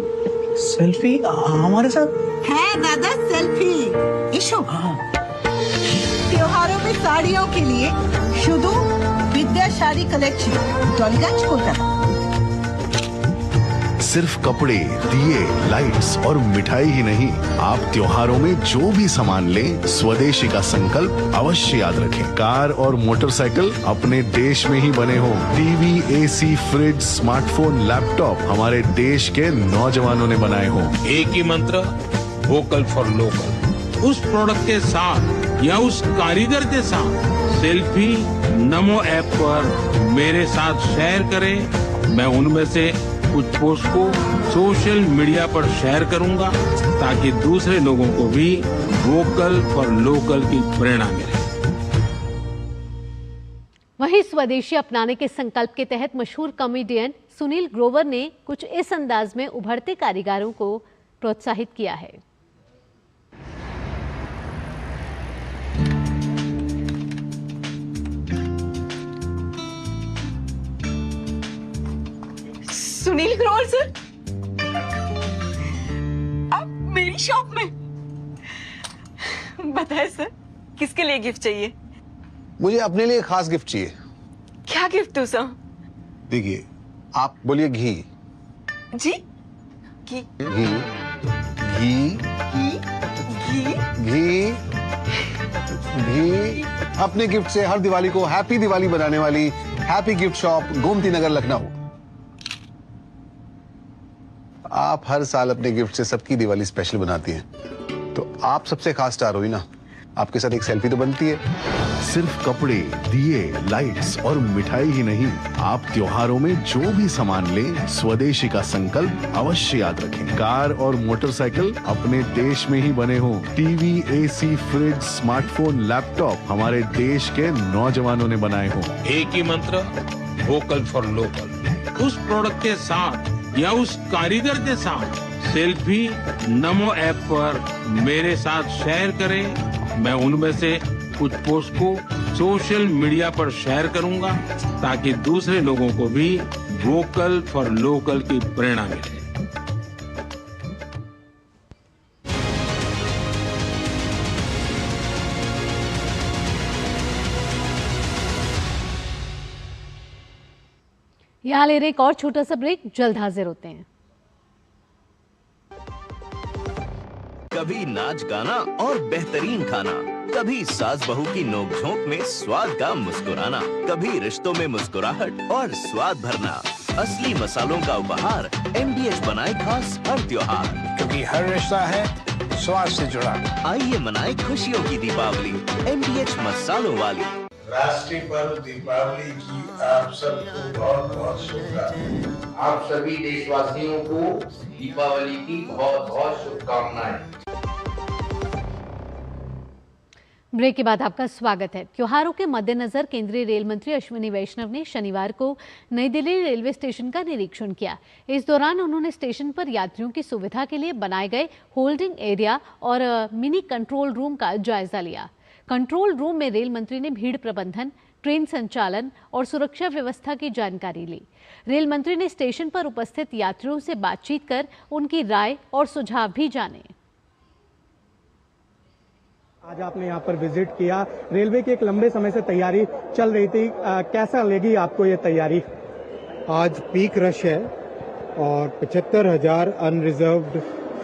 सेल्फी हमारे साथ? है दादा, सेल्फी। इशो त्योहारों में साड़ियों के लिए शुदू विद्या साड़ी कलेक्शन, डॉलीगंज, कोलकाता। सिर्फ कपड़े, दिए, लाइट्स और मिठाई ही नहीं, आप त्योहारों में जो भी सामान लें, स्वदेशी का संकल्प अवश्य याद रखें। कार और मोटरसाइकिल अपने देश में ही बने हों। TV, AC, fridge, smartphone, laptop हमारे देश के नौजवानों ने बनाए हों। एक ही मंत्र, वोकल फॉर लोकल। उस प्रोडक्ट के साथ या उस कारीगर के साथ सेल्फी नमो ऐप पर मेरे साथ शेयर करें। मैं उनमें से कुछ पोस्ट को सोशल मीडिया पर शेयर करूंगा ताकि दूसरे लोगों को भी वोकल फॉर लोकल की प्रेरणा मिले। वहीं स्वदेशी अपनाने के संकल्प के तहत मशहूर कॉमेडियन सुनील ग्रोवर ने कुछ इस अंदाज में उभरते कारीगरों को प्रोत्साहित किया है। सुनील ग्रोवर सर, आप मेरी शॉप में? बताए सर, किसके लिए गिफ्ट चाहिए? मुझे अपने लिए खास गिफ्ट चाहिए। क्या गिफ्ट दूँ सर? देखिए, आप बोलिए घी। जी? घी? घी घी घी घी घी। अपने गिफ्ट से हर दिवाली को हैप्पी दिवाली बनाने वाली happy gift shop, Gomti Nagar, Lucknow. आप हर साल अपने गिफ्ट से सबकी दिवाली स्पेशल बनाती हैं, तो आप सबसे खास स्टार हुई ना। आपके साथ एक सेल्फी तो बनती है। सिर्फ कपड़े, दिए, लाइट्स और मिठाई ही नहीं, आप त्योहारों में जो भी सामान लें, स्वदेशी का संकल्प अवश्य याद रखें। कार और मोटरसाइकिल अपने देश में ही बने हों। TV, AC, fridge, smartphone, laptop हमारे देश के नौजवानों ने बनाए हों। एक ही मंत्र, वोकल फॉर लोकल। उस प्रोडक्ट के साथ या उस कारीगर के साथ सेल्फी नमो ऐप पर मेरे साथ शेयर करें। मैं उनमें से कुछ पोस्ट को सोशल मीडिया पर शेयर करूंगा ताकि दूसरे लोगों को भी वोकल फॉर लोकल की प्रेरणा मिले। यहाँ ले रहे एक और छोटा सा ब्रेक, जल्द हाजिर होते हैं। कभी नाच गाना और बेहतरीन खाना, कभी सास बहू की नोक-झोंक में स्वाद का मुस्कुराना, कभी रिश्तों में मुस्कुराहट और स्वाद भरना। असली मसालों का उपहार MDH बनाए खास हर त्योहार, क्योंकि हर रिश्ता है स्वाद से जुड़ा। आइए मनाए खुशियों की दीपावली MDH मसालों वाली। राष्ट्रीय पर्व दीपावली की आप सबको बहुत बहुत शुभकामनाएं। आप सभी देशवासियों को दीपावली की बहुत बहुत शुभकामनाएं। ब्रेक के बाद आपका स्वागत है। त्योहारों के मद्देनजर केंद्रीय रेल मंत्री अश्विनी वैष्णव ने शनिवार को नई दिल्ली रेलवे स्टेशन का निरीक्षण किया। इस दौरान उन्होंने स्टेशन पर यात्रियों की सुविधा के लिए बनाए गए होल्डिंग एरिया और मिनी कंट्रोल रूम का जायजा लिया। कंट्रोल रूम में रेल मंत्री ने भीड़ प्रबंधन, ट्रेन संचालन और सुरक्षा व्यवस्था की जानकारी ली। रेल मंत्री ने स्टेशन पर उपस्थित यात्रियों से बातचीत कर उनकी राय और सुझाव भी जाने। आज आपने यहाँ पर विजिट किया, रेलवे की एक लंबे समय से तैयारी चल रही थी, कैसा लगी आपको ये तैयारी? आज पीक रश है और 75,000 अनरिजर्व्ड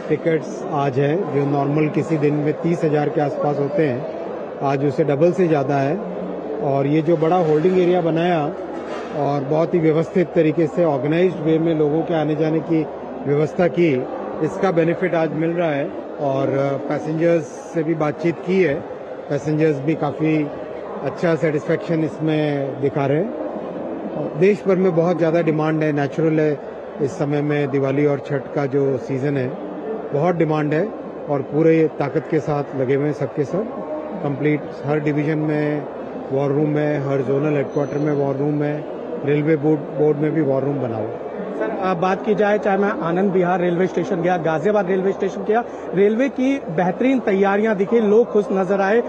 टिकट्स आज है, जो नॉर्मल किसी दिन में 30,000 के आसपास होते हैं, आज उससे डबल से ज़्यादा है। और ये जो बड़ा होल्डिंग एरिया बनाया और बहुत ही व्यवस्थित तरीके से ऑर्गेनाइज्ड वे में लोगों के आने जाने की व्यवस्था की, इसका बेनिफिट आज मिल रहा है। और पैसेंजर्स से भी बातचीत की है, पैसेंजर्स भी काफ़ी अच्छा सेटिस्फेक्शन इसमें दिखा रहे हैं। देश भर में बहुत ज़्यादा डिमांड है, नेचुरल है, इस समय में दिवाली और छठ का जो सीज़न है बहुत डिमांड है और पूरे ताकत के साथ लगे हुए हैं सबके सब। कंप्लीट हर डिवीज़न में वॉर रूम है, हर जोनल हेडक्वार्टर में वॉर रूम है, रेलवे बोर्ड में भी वॉर रूम बना हुआ है। सर बात की जाए, चाहे मैं आनंद विहार रेलवे स्टेशन गया, गाजियाबाद रेलवे स्टेशन गया, रेलवे की बेहतरीन तैयारियां दिखी, लोग खुश नजर आए।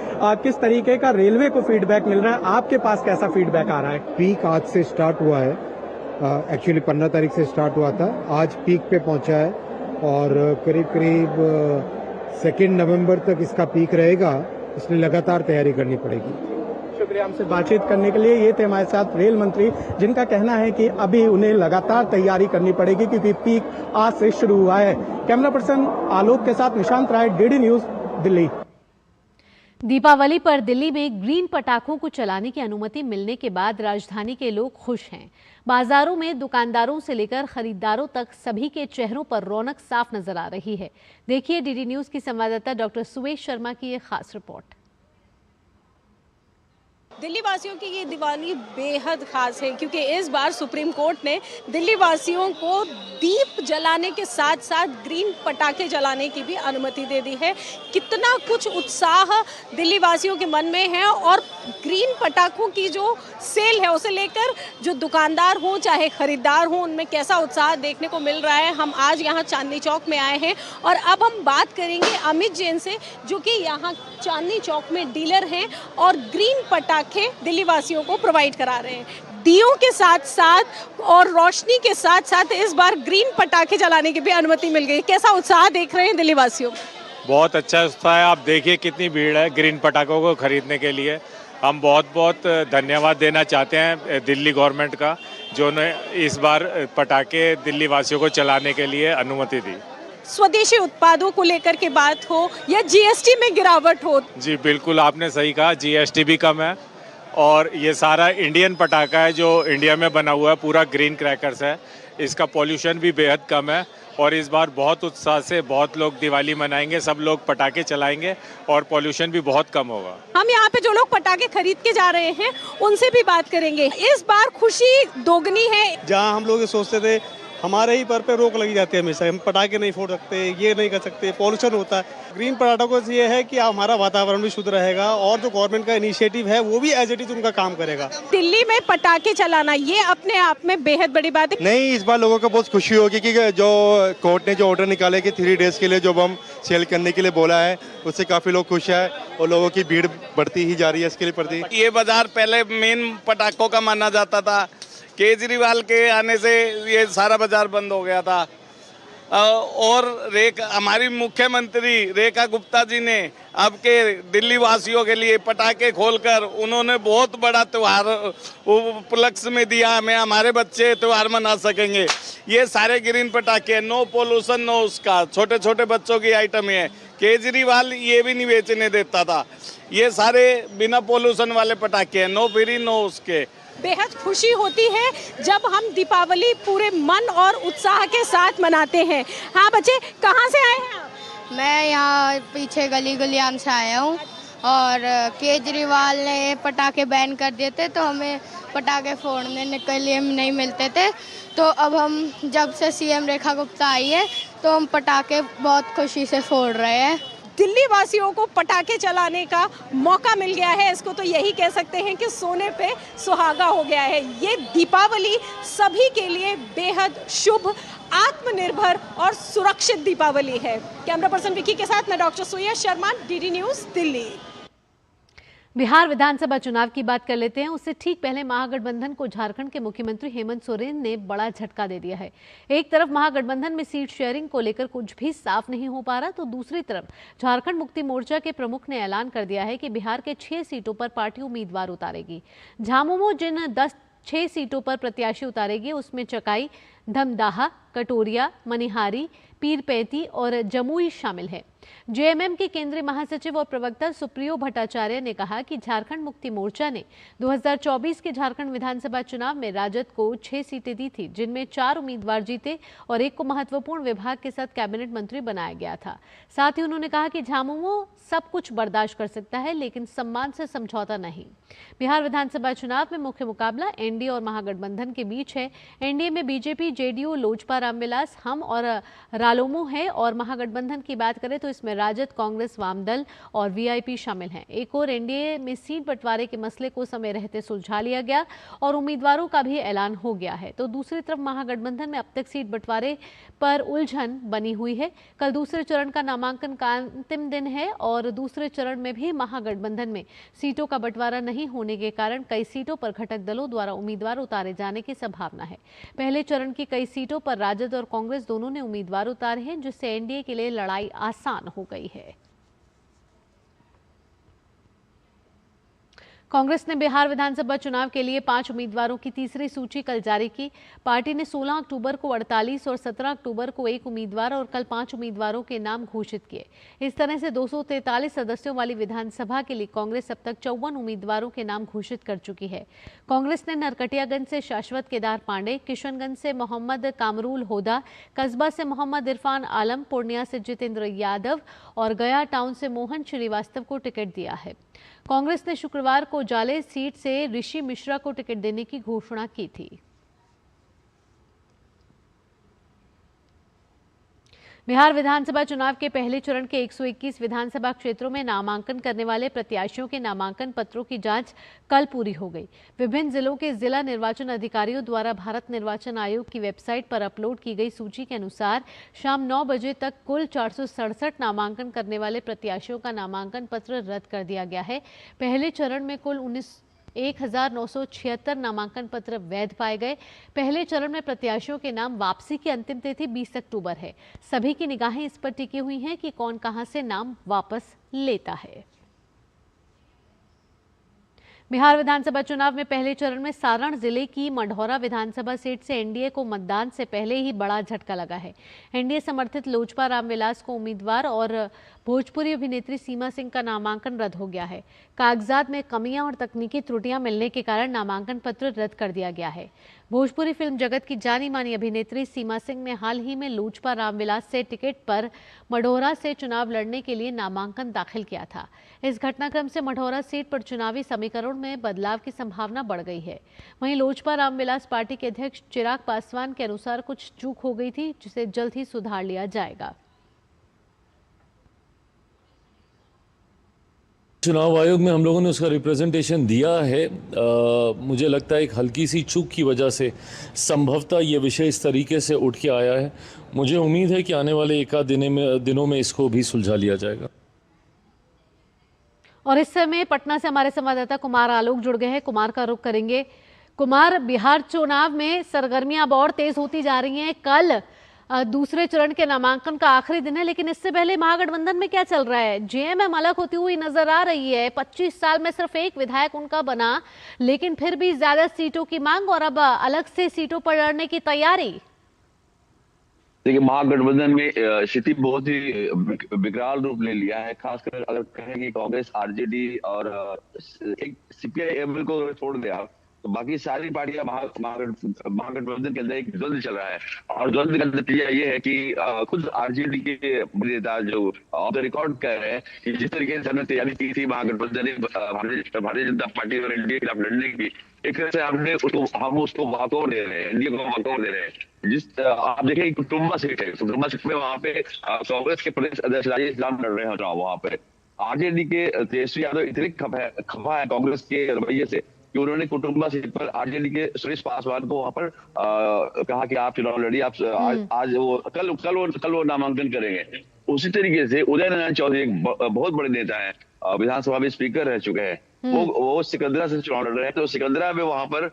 किस तरीके का रेलवे को फीडबैक मिल रहा है, आपके पास कैसा फीडबैक आ रहा है? पीक आज से स्टार्ट हुआ है, एक्चुअली 15 तारीख से स्टार्ट हुआ था, आज पीक पे पहुंचा है और करीब करीब 2 नवंबर तक इसका पीक रहेगा, इसलिए लगातार तैयारी करनी पड़ेगी। शुक्रिया हमसे बातचीत करने के लिए। ये थे हमारे साथ रेल मंत्री, जिनका कहना है कि अभी उन्हें लगातार तैयारी करनी पड़ेगी क्योंकि पीक आज से शुरू हुआ है। कैमरा पर्सन आलोक के साथ निशांत राय, DD न्यूज, दिल्ली। दीपावली पर दिल्ली में ग्रीन पटाखों को चलाने की अनुमति मिलने के बाद राजधानी के लोग खुश हैं। बाजारों में दुकानदारों से लेकर खरीदारों तक सभी के चेहरों पर रौनक साफ नजर आ रही है। देखिए DD न्यूज की संवाददाता डॉक्टर सुवेश शर्मा की एक खास रिपोर्ट। दिल्ली वासियों की ये दिवाली बेहद खास है क्योंकि इस बार सुप्रीम कोर्ट ने दिल्ली वासियों को दीप जलाने के साथ साथ ग्रीन पटाखे जलाने की भी अनुमति दे दी है। कितना कुछ उत्साह दिल्ली वासियों के मन में है और ग्रीन पटाखों की जो सेल है उसे लेकर जो दुकानदार हो चाहे खरीदार हो, उनमें कैसा उत्साह देखने को मिल रहा है। हम आज यहाँ चांदनी चौक में आए हैं और अब हम बात करेंगे अमित जैन से, जो कि यहाँ चांदनी चौक में डीलर हैं और ग्रीन पटाखे दिल्ली वासियों को प्रोवाइड करा रहे हैं। दियों के साथ साथ और रोशनी के साथ साथ इस बार ग्रीन पटाखे जलाने की भी अनुमति मिल गई। कैसा उत्साह देख रहे हैं दिल्ली वासियों? बहुत अच्छा उत्साह है। आप देखिए कितनी भीड़ है ग्रीन पटाखों को खरीदने के लिए। हम बहुत बहुत धन्यवाद देना चाहते हैं दिल्ली गवर्नमेंट का, जो ने इस बार पटाखे दिल्ली वासियों को चलाने के लिए अनुमति दी। स्वदेशी उत्पादों को लेकर के बात हो या GST में गिरावट हो। जी बिल्कुल, आपने सही कहा, GST भी कम है और ये सारा इंडियन पटाखा है जो इंडिया में बना हुआ है, पूरा ग्रीन क्रैकर्स है। इसका पॉल्यूशन भी बेहद कम है और इस बार बहुत उत्साह से बहुत लोग दिवाली मनाएंगे, सब लोग पटाखे चलाएंगे और पॉल्यूशन भी बहुत कम होगा। हम यहाँ पे जो लोग पटाखे खरीद के जा रहे हैं उनसे भी बात करेंगे। इस बार खुशी दोगुनी है। जहाँ हम लोग सोचते थे हमारे ही पर पे रोक लगी जाती है हमेशा, हम पटाखे नहीं फोड़ सकते, ये नहीं कर सकते, पॉल्यूशन होता है। ग्रीन पटाखों से ये है कि हमारा वातावरण भी शुद्ध रहेगा और जो गवर्नमेंट का इनिशिएटिव है वो भी एज इट इज उनका काम करेगा। दिल्ली में पटाखे चलाना ये अपने आप में बेहद बड़ी बात है। नहीं, इस बार लोगों को बहुत खुशी होगी कि जो कोर्ट ने जो ऑर्डर निकाले कि 3 डेज के लिए जो बम सेल करने के लिए बोला है, उससे काफी लोग खुश है और लोगों की भीड़ बढ़ती ही जा रही है इसके लिए प्रति। ये बाजार पहले मेन पटाखों का माना जाता था, केजरीवाल के आने से ये सारा बाजार बंद हो गया था। और हमारी मुख्यमंत्री रेखा गुप्ता जी ने आपके दिल्ली वासियों के लिए पटाखे खोलकर उन्होंने बहुत बड़ा त्योहार उपलक्ष्य में दिया हमें, हमारे बच्चे त्योहार मना सकेंगे। ये सारे ग्रीन पटाखे, नो पोल्यूशन नो उसका, छोटे छोटे बच्चों की आइटम है। केजरीवाल ये भी नहीं बेचने देता था, ये सारे बिना पोल्यूशन वाले पटाखे हैं, नो फ्री नो उसके। बेहद खुशी होती है जब हम दीपावली पूरे मन और उत्साह के साथ मनाते हैं। हाँ बच्चे, कहाँ से आए हैं आप? मैं यहाँ पीछे गली गलियान से आया हूँ और केजरीवाल ने पटाखे बैन कर दिए थे तो हमें पटाखे फोड़ने के लिए नहीं मिलते थे, तो अब हम जब से सीएम रेखा गुप्ता आई है तो हम पटाखे बहुत खुशी से फोड़ रहे हैं। दिल्ली वासियों को पटाखे चलाने का मौका मिल गया है, इसको तो यही कह सकते हैं कि सोने पे सुहागा हो गया है। ये दीपावली सभी के लिए बेहद शुभ, आत्मनिर्भर और सुरक्षित दीपावली है। कैमरा पर्सन विकी के साथ मैं डॉक्टर सुयश शर्मा, डीडी न्यूज़, दिल्ली। बिहार विधानसभा चुनाव की बात कर लेते हैं। उससे ठीक पहले महागठबंधन को झारखंड के मुख्यमंत्री हेमंत सोरेन ने बड़ा झटका दे दिया है। एक तरफ महागठबंधन में सीट शेयरिंग को लेकर कुछ भी साफ नहीं हो पा रहा, तो दूसरी तरफ झारखंड मुक्ति मोर्चा के प्रमुख ने ऐलान कर दिया है कि बिहार के 6 सीटों पर पार्टी उम्मीदवार उतारेगी। झामुमो जिन 6 सीटों पर प्रत्याशी उतारेगी उसमें चकाई, धमदाहा, कटोरिया, मनिहारी, पीरपैती और जमुई शामिल है। जेएमएम के केंद्रीय महासचिव और प्रवक्ता सुप्रियो भट्टाचार्य ने कहा कि झारखंड मुक्ति मोर्चा ने 2024 के झारखंड विधानसभा चुनाव में राजद को 6 सीटें दी थी, जिनमें 4 उम्मीदवार जीते और एक को महत्वपूर्ण विभाग के साथ कैबिनेट मंत्री बनाया गया था। साथ ही उन्होंने कहा कि झामुमो सब कुछ बर्दाश्त कर सकता है, लेकिन सम्मान से समझौता नहीं। बिहार विधानसभा चुनाव में मुख्य मुकाबला एनडीए और महागठबंधन के बीच है। एनडीए में बीजेपी, जेडीयू, लोजपा, रामविलास, हम और रालोमो है, और महागठबंधन की बात करें तो इसमें राजद, कांग्रेस, वामदल और वीआईपी शामिल हैं। एक और एनडीए में सीट बंटवारे के मसले को समय रहते सुलझा लिया गया और उम्मीदवारों का भी ऐलान हो गया है, तो दूसरी तरफ महागठबंधन में अब तक सीट बंटवारे पर उलझन बनी हुई है। कल दूसरे चरण का नामांकन का अंतिम दिन है और दूसरे चरण में भी महागठबंधन में सीटों का बंटवारा नहीं होने के कारण कई सीटों पर घटक दलों द्वारा उम्मीदवार उतारे जाने की संभावना है। पहले चरण की कई सीटों पर राजद और कांग्रेस दोनों ने उम्मीदवार उतारे हैं, जिससे एनडीए के लिए लड़ाई आसान हो गई है। कांग्रेस ने बिहार विधानसभा चुनाव के लिए 5 उम्मीदवारों की तीसरी सूची कल जारी की। पार्टी ने 16 अक्टूबर को 48 और 17 अक्टूबर को 1 उम्मीदवार और कल 5 उम्मीदवारों के नाम घोषित किए। इस तरह से 243 सदस्यों वाली विधानसभा के लिए कांग्रेस अब तक 54 उम्मीदवारों के नाम घोषित कर चुकी है। कांग्रेस ने नरकटियागंज से शाश्वत केदार पांडे, किशनगंज से मोहम्मद कामरूल होदा, कस्बा से मोहम्मद इरफान आलम, पूर्णिया से जितेंद्र यादव और गया टाउन से मोहन श्रीवास्तव को टिकट दिया है। कांग्रेस ने शुक्रवार को जाले सीट से ऋषि मिश्रा को टिकट देने की घोषणा की थी। बिहार विधानसभा चुनाव के पहले चरण के 121 विधानसभा क्षेत्रों में नामांकन करने वाले प्रत्याशियों के नामांकन पत्रों की जांच कल पूरी हो गई। विभिन्न जिलों के जिला निर्वाचन अधिकारियों द्वारा भारत निर्वाचन आयोग की वेबसाइट पर अपलोड की गई सूची के अनुसार शाम 9 बजे तक कुल 467 नामांकन करने वाले प्रत्याशियों का नामांकन पत्र रद्द कर दिया गया है। पहले चरण में कुल 1976 नामांकन पत्र वैध पाए गए। पहले चरण में प्रत्याशियों के नाम वापसी की अंतिम तिथि 20 अक्टूबर है। सभी की निगाहें इस पर टिकी हुई हैं कि कौन कहां से नाम वापस लेता है। बिहार विधानसभा चुनाव में पहले चरण में सारण जिले की मंढौरा विधानसभा सीट से एनडीए को मतदान से पहले ही बड़ा झटका लगा है। एनडीए समर्थित लोजपा रामविलास को उम्मीदवार और भोजपुरी अभिनेत्री सीमा सिंह का नामांकन रद्द हो गया है। कागजात में कमियां और तकनीकी त्रुटियां मिलने के कारण नामांकन पत्र रद्द कर दिया गया है। भोजपुरी फिल्म जगत की जानी मानी अभिनेत्री सीमा सिंह ने हाल ही में लोजपा रामविलास से टिकट पर मढ़ौरा से चुनाव लड़ने के लिए नामांकन दाखिल किया था। इस घटनाक्रम से मढ़ौरा सीट पर चुनावी समीकरण में बदलाव की संभावना बढ़ गई है। वहीं लोजपा रामविलास पार्टी के अध्यक्ष चिराग पासवान के अनुसार कुछ चूक हो गई थी, जिसे जल्द ही सुधार लिया जाएगा। चुनाव आयोग में हम लोगों ने उसका रिप्रेजेंटेशन दिया है। मुझे लगता है एक हल्की सी चूक की वजह से संभवतः ये विषय इस तरीके से उठ के आया है। मुझे उम्मीद है कि आने वाले एक आध दिनों में इसको भी सुलझा लिया जाएगा। और इस समय पटना से हमारे संवाददाता कुमार आलोक जुड़ गए हैं। कुमार का रुख करेंगे। कुमार, बिहार चुनाव में सरगर्मियां अब और तेज होती जा रही हैं। कल दूसरे चरण के नामांकन का आखिरी दिन है, लेकिन इससे पहले महागठबंधन में क्या चल रहा है? जेएमएम अलग होती हुई नजर आ रही है। 25 साल में सिर्फ एक विधायक उनका बना, लेकिन फिर भी ज्यादा सीटों की मांग और अब अलग से सीटों पर लड़ने की तैयारी। देखिए, महागठबंधन में स्थिति बहुत ही विकराल रूप ले लिया है। खासकर अगर कहें कि कांग्रेस, आरजेडी और एक सीपीआई-एमएल को छोड़ दिया तो बाकी सारी पार्टियां महागठबंधन के अंदर एक द्वंद्व चल रहा है। और द्वंद्व का नतीजा ये है कि खुद आरजेडी के नेता जो ऑफ द रिकॉर्ड कह रहे हैं कि जिस तरीके से हमने तैयारी की थी महागठबंधन ने भारतीय जनता पार्टी और एनडीए के खिलाफ लड़ने की, एक तरह से हम उसको वॉकआउट दे रहे हैं, एनडीए को वॉकआउट दे रहे हैं। जिस आप देखें कुटुंबा सीट है, कुटुंबा सीट में वहां पे कांग्रेस के प्रदेश अध्यक्ष राजेश इस्लाम लड़ रहे हैं चुनाव। वहां पे आरजेडी के तेजस्वी यादव इतने खफा है कांग्रेस के रवैये से कि उन्होंने कुटुंबा सीट पर आरजेडी के सुरेश पासवान को वहां पर कहा कि आप चुनाव लड़िए, आप आज वो कल वो नामांकन करेंगे। उसी तरीके से उदय नारायण चौधरी एक बहुत बड़े नेता है, विधानसभा में स्पीकर रह चुके हैं, वो सिकंदरा से चुनाव लड़ रहे हैं। तो सिकंदरा में वहां पर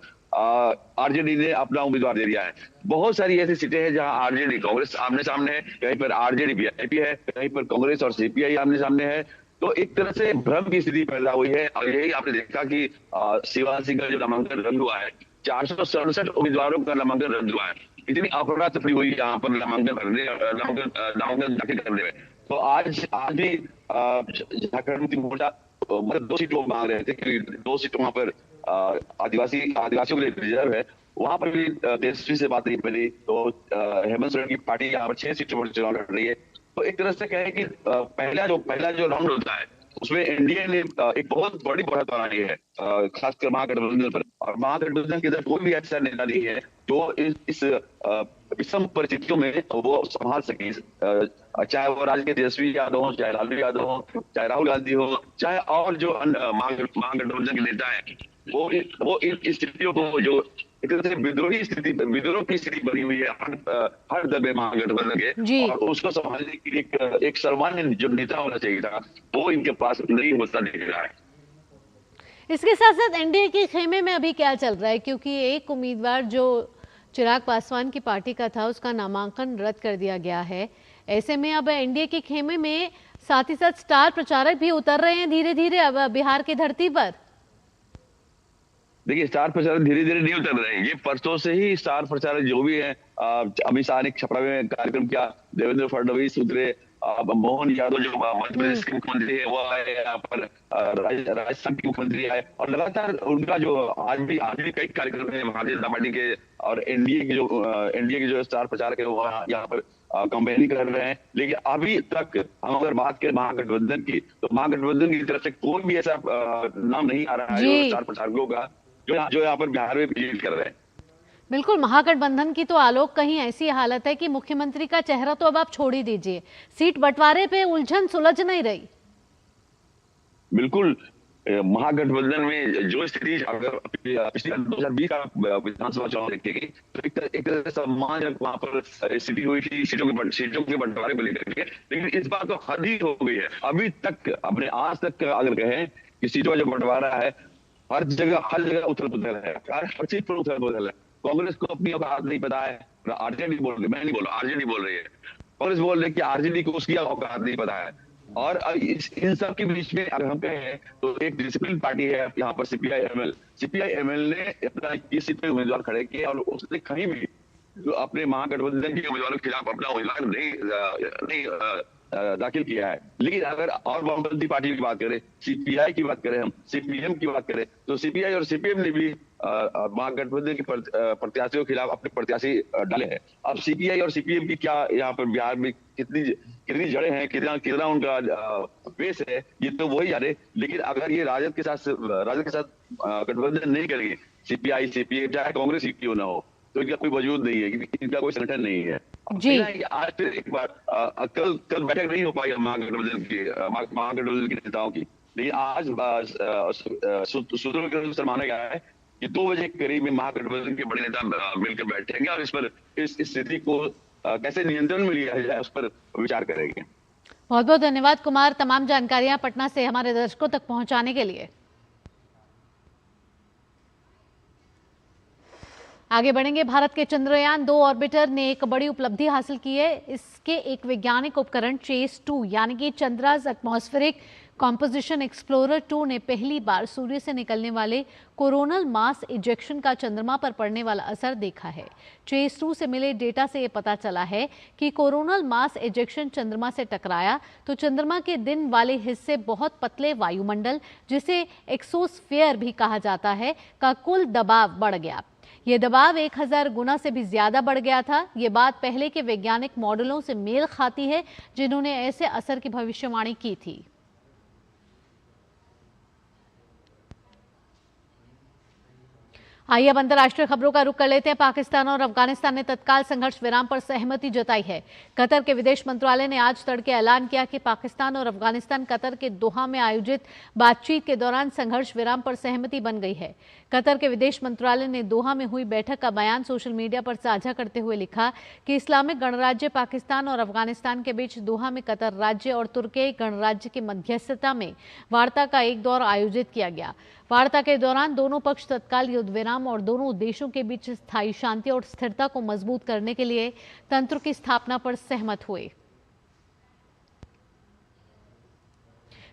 आरजेडी ने अपना उम्मीदवार दे दिया है। बहुत सारी ऐसी सीटें हैं जहां आरजेडी कांग्रेस आमने सामने है, कहीं पर आरजेडी वीआईपी है, कहीं पर कांग्रेस और सीपीआई आमने सामने है। तो एक तरह से भ्रम की स्थिति पैदा हुई है। और यही आपने देखा कि शिवराज सिंह का जो नामांकन रद्द हुआ है, 467 उम्मीदवारों का नामांकन रद्द हुआ है। इतनी अफरा तफरी हुई यहाँ पर नामांकन दाखिल करने में। तो आज भी झारखंड मुक्ति मोर्चा मतलब 2 सीटों मांग रहे थे, क्योंकि 2 सीटों वहां पर आदिवासियों के लिए रिजर्व है। वहां पर भी तेजस्वी से बात नहीं बनी। तो हेमंत सोरेन की पार्टी यहाँ पर 6 सीटों पर चुनाव लड़ रही है। तो एक तरह से कहें कि पहला जो राउंड होता है उसमें एनडीए ने एक बहुत बड़ी बढ़त बनाई है, खासकर महागठबंधन पर। और महागठबंधन के अंदर कोई भी ऐसा नेता नहीं है जो इस विषम परिस्थितियों में वो संभाल सके, चाहे वो राज्य के तेजस्वी यादव हो, चाहे लालू यादव हो, चाहे राहुल गांधी हो, चाहे और जो महागठबंधन के नेता है, वो इन स्थितियों को जो एक तरह से विद्रोह की स्थिति बनी हुई है हर दल में महागठबंधन के, और उसको संभालने के लिए एक सामान्य जो नेता होना चाहिए था वो इनके पास नहीं होता दिख रहा है। इसके साथ साथ एनडीए के खेमे में अभी क्या चल रहा है? क्योंकि एक उम्मीदवार जो चिराग पासवान की पार्टी का था उसका नामांकन रद्द कर दिया गया है। ऐसे में अब एनडीए के खेमे में साथ ही साथ स्टार प्रचारक भी उतर रहे हैं धीरे धीरे अब बिहार की धरती पर। देखिए, स्टार प्रचारक धीरे धीरे नहीं उतर रहे हैं। ये परसों से ही स्टार प्रचारक जो भी है, अमित शाह ने छपरा में कार्यक्रम किया, देवेंद्र फडणवीस उतरे, मोहन यादव जो मध्य प्रदेश के मुख्यमंत्री है वो आए यहाँ पर, राजस्थान के मुख्यमंत्री आए, और लगातार उनका जो आज भी कई कार्यक्रम है भारतीय जनता पार्टी के और एनडीए के जो स्टार प्रचारक है वो यहाँ पर कंपेनिंग कर रहे हैं। लेकिन अभी तक हम अगर बात करें महागठबंधन की, तो महागठबंधन की तरफ से कोई भी ऐसा नाम नहीं आ रहा है जो स्टार प्रचारकों का जो यहाँ पर बिहार में विजिट कर रहे हैं। बिल्कुल, महागठबंधन की तो आलोक कहीं ऐसी हालत है कि मुख्यमंत्री का चेहरा तो अब आप छोड़ ही दीजिए, सीट बंटवारे पे उलझन सुलझ नहीं रही। बिल्कुल, महागठबंधन में जो स्थिति अगर पिछले 2020 का विधानसभा चुनाव देखेंगे तो एक तरह से सम्मानजनक वहां पर स्थिति हुई थी सीटों के बंटवारे को लेकर के। लेकिन इस बार तो हद ही हो गई है। अभी तक अपने आज तक अगर कहें कि सीटों का जो बंटवारा है हर जगह उथल पुथल है, हर चीज पर उथल पुथल है। कांग्रेस को अपनी औकात नहीं पता है, आरजेडी बोल रही, मैं नहीं बोल रहा, आरजेडी बोल रही है। कांग्रेस बोल रही है कि आरजेडी को उसकी औकात नहीं पता है। और इन सब के बीच में अगर हम कहें तो एक डिसिप्लिन पार्टी है यहाँ पर सीपीआई-एमएल ने अपना 21 सीट पे उम्मीदवार खड़े किए और उसने कहीं भी अपने महागठबंधन के उम्मीदवारों के खिलाफ अपना उम्मीदवार नहीं दाखिल किया है। लेकिन अगर और वामपंथी पार्टी की बात करें, सीपीआई की बात करें, हम सीपीएम की बात करें, तो सीपीआई और सीपीएम ने भी महागठबंधन के प्रत्याशियों के खिलाफ अपने प्रत्याशी डाले हैं। अब सीपीआई और सीपीएम की क्या यहाँ पर बिहार में कितनी जड़ें हैं, कितना उनका बेस है, ये तो वही जाने। लेकिन अगर ये राजद के साथ गठबंधन नहीं करेंगे, सीपीआई सीपीएम चाहे कांग्रेस ही क्यों ना हो, तो इनका कोई वजूद नहीं है, इनका कोई संगठन नहीं है। जी आज फिर एक बार कल बैठक नहीं हो पाई महागठबंधन के नेताओं की, लेकिन आज सूत्रों के अनुसार माना गया है कि 2 बजे के करीब में महागठबंधन के बड़े नेता मिलकर बैठेंगे और इस स्थिति को कैसे नियंत्रण में लिया जाए उस पर विचार करेंगे। बहुत बहुत धन्यवाद कुमार, तमाम जानकारियां पटना से हमारे दर्शकों तक पहुंचाने के लिए। आगे बढ़ेंगे। भारत के चंद्रयान 2 ऑर्बिटर ने एक बड़ी उपलब्धि हासिल की है। इसके एक वैज्ञानिक उपकरण चेस 2 यानी कि चंद्रास एटमॉस्फेरिक कॉम्पोजिशन एक्सप्लोरर 2 ने पहली बार सूर्य से निकलने वाले कोरोनल मास इजेक्शन का चंद्रमा पर पड़ने वाला असर देखा है। चेस 2 से मिले डेटा से ये पता चला है कि कोरोनल मास इजेक्शन चंद्रमा से टकराया तो चंद्रमा के दिन वाले हिस्से बहुत पतले वायुमंडल, जिसे एक्सोस्फीयर भी कहा जाता है, का कुल दबाव बढ़ गया। ये दबाव 1000 गुना से भी ज्यादा बढ़ गया था। ये बात पहले के वैज्ञानिक मॉडलों से मेल खाती है जिन्होंने ऐसे असर की भविष्यवाणी की थी। आइए अब अंतर्राष्ट्रीय खबरों का रुख कर लेते हैं। पाकिस्तान और अफगानिस्तान ने तत्काल संघर्ष विराम पर सहमति जताई है। कतर के विदेश मंत्रालय ने आज तड़के ऐलान किया कि पाकिस्तान और अफगानिस्तान कतर के दोहा में आयोजित बातचीत के दौरान संघर्ष विराम पर सहमति बन गई है। कतर के विदेश मंत्रालय ने दोहा में हुई बैठक का बयान सोशल मीडिया पर साझा करते हुए लिखा कि इस्लामिक गणराज्य पाकिस्तान और अफगानिस्तान के बीच दोहा में कतर राज्य और तुर्की गणराज्य की मध्यस्थता में वार्ता का एक दौर आयोजित किया गया। वार्ता के दौरान दोनों पक्ष तत्काल युद्ध विराम और दोनों देशों के बीच स्थायी शांति और स्थिरता को मजबूत करने के लिए तंत्र की स्थापना पर सहमत हुए।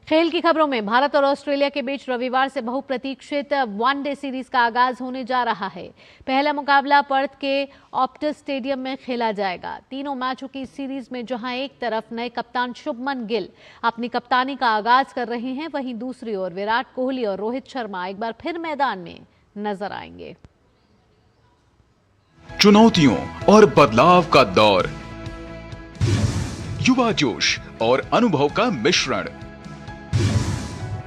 खेल की खबरों में भारत और ऑस्ट्रेलिया के बीच रविवार से बहुप्रतीक्षित वनडे सीरीज का आगाज होने जा रहा है। पहला मुकाबला पर्थ के ऑप्टस स्टेडियम में खेला जाएगा। तीनों मैचों की सीरीज में जहां एक तरफ नए कप्तान शुभमन गिल अपनी कप्तानी का आगाज कर रहे हैं, वहीं दूसरी ओर विराट कोहली और रोहित शर्मा एक बार फिर मैदान में नजर आएंगे। चुनौतियों और बदलाव का दौर, युवा जोश और अनुभव का मिश्रण।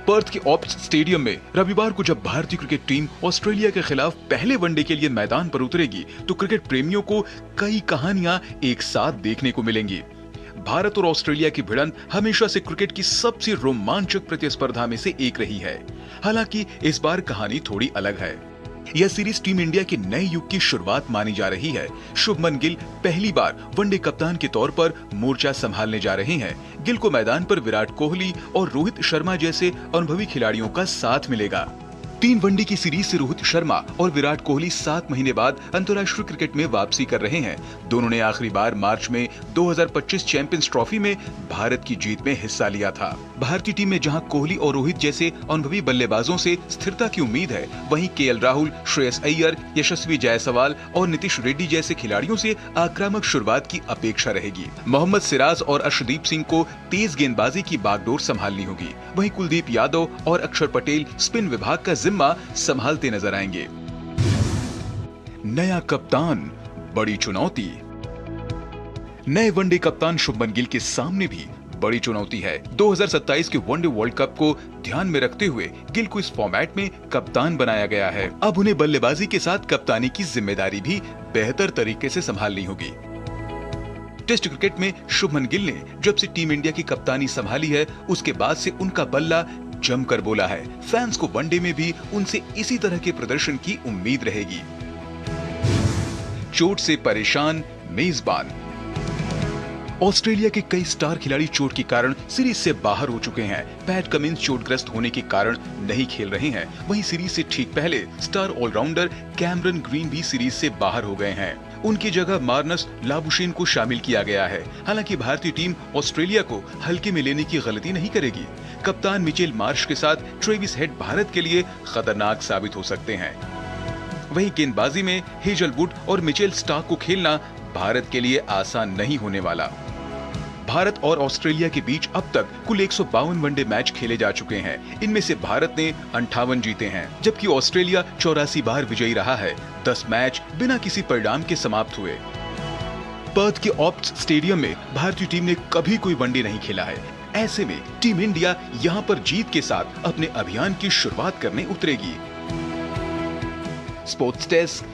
पर्थ के ऑप्टस स्टेडियम में रविवार को जब भारतीय क्रिकेट टीम ऑस्ट्रेलिया के खिलाफ पहले वनडे के लिए मैदान पर उतरेगी तो क्रिकेट प्रेमियों को कई कहानियां एक साथ देखने को मिलेंगी। भारत और ऑस्ट्रेलिया की भिड़ंत हमेशा से क्रिकेट की सबसे रोमांचक प्रतिस्पर्धा में से एक रही है। हालांकि इस बार कहानी थोड़ी अलग है। यह सीरीज टीम इंडिया के नए युग की शुरुआत मानी जा रही है। शुभमन गिल पहली बार वनडे कप्तान के तौर पर मोर्चा संभालने जा रहे हैं। गिल को मैदान पर विराट कोहली और रोहित शर्मा जैसे अनुभवी खिलाड़ियों का साथ मिलेगा। 3 वनडे की सीरीज से रोहित शर्मा और विराट कोहली 7 महीने बाद अंतर्राष्ट्रीय क्रिकेट में वापसी कर रहे हैं। दोनों ने आखिरी बार मार्च में 2025 चैंपियंस ट्रॉफी में भारत की जीत में हिस्सा लिया था। भारतीय टीम में जहां कोहली और रोहित जैसे अनुभवी बल्लेबाजों से स्थिरता की उम्मीद है, वहीं केएल राहुल, श्रेयस अय्यर, यशस्वी जायसवाल और नीतीश रेड्डी जैसे खिलाड़ियों से आक्रामक शुरुआत की अपेक्षा रहेगी। मोहम्मद सिराज और अर्शदीप सिंह को तेज गेंदबाजी की बागडोर संभालनी होगी। वहीं कुलदीप यादव और अक्षर पटेल स्पिन विभाग का जिम्मा संभालते नजर आएंगे। नया कप्तान, बड़ी चुनौती। नए वनडे कप्तान शुभमन गिल के सामने भी बड़ी चुनौती है। 2027 के वनडे वर्ल्ड कप को ध्यान में रखते हुए गिल को इस फॉर्मेट में कप्तान बनाया गया है। अब उन्हें बल्लेबाजी के साथ कप्तानी की जिम्मेदारी भी बेहतर तरीके से संभालनी होगी। टेस्ट क्रिकेट में शुभमन गिल ने जब से टीम इंडिया की कप्तानी संभाली है, उसके बाद से उनका बल्ला जमकर बोला है। फैंस को वनडे में भी उनसे इसी तरह के प्रदर्शन की उम्मीद रहेगी। चोट से परेशान मेजबान। ऑस्ट्रेलिया के कई स्टार खिलाड़ी चोट के कारण सीरीज से बाहर हो चुके हैं। पैट कमिंस चोटग्रस्त होने के कारण नहीं खेल रहे हैं। वहीं सीरीज से ठीक पहले स्टार ऑलराउंडर कैमरन ग्रीन भी सीरीज से बाहर हो गए हैं। उनकी जगह मार्नस लाबुशेन को शामिल किया गया है। हालांकि भारतीय टीम ऑस्ट्रेलिया को हल्के में लेने की गलती नहीं करेगी। कप्तान मिचेल मार्श के साथ ट्रेविस हेड भारत के लिए खतरनाक साबित हो सकते हैं। वहीं गेंदबाजी में हेजलवुड और मिचेल स्टार्क को खेलना भारत के लिए आसान नहीं होने वाला। भारत और ऑस्ट्रेलिया के बीच अब तक कुल 152 वनडे मैच खेले जा चुके हैं। इनमें से भारत ने 58 जीते हैं, जबकि ऑस्ट्रेलिया 84 बार विजयी रहा है। 10 मैच बिना किसी परिणाम के समाप्त हुए। पर्थ के ऑप्टस स्टेडियम में भारतीय टीम ने कभी कोई वनडे नहीं खेला है। ऐसे में टीम इंडिया यहां पर जीत के साथ अपने अभियान की शुरुआत करने उतरेगी। Sports desk,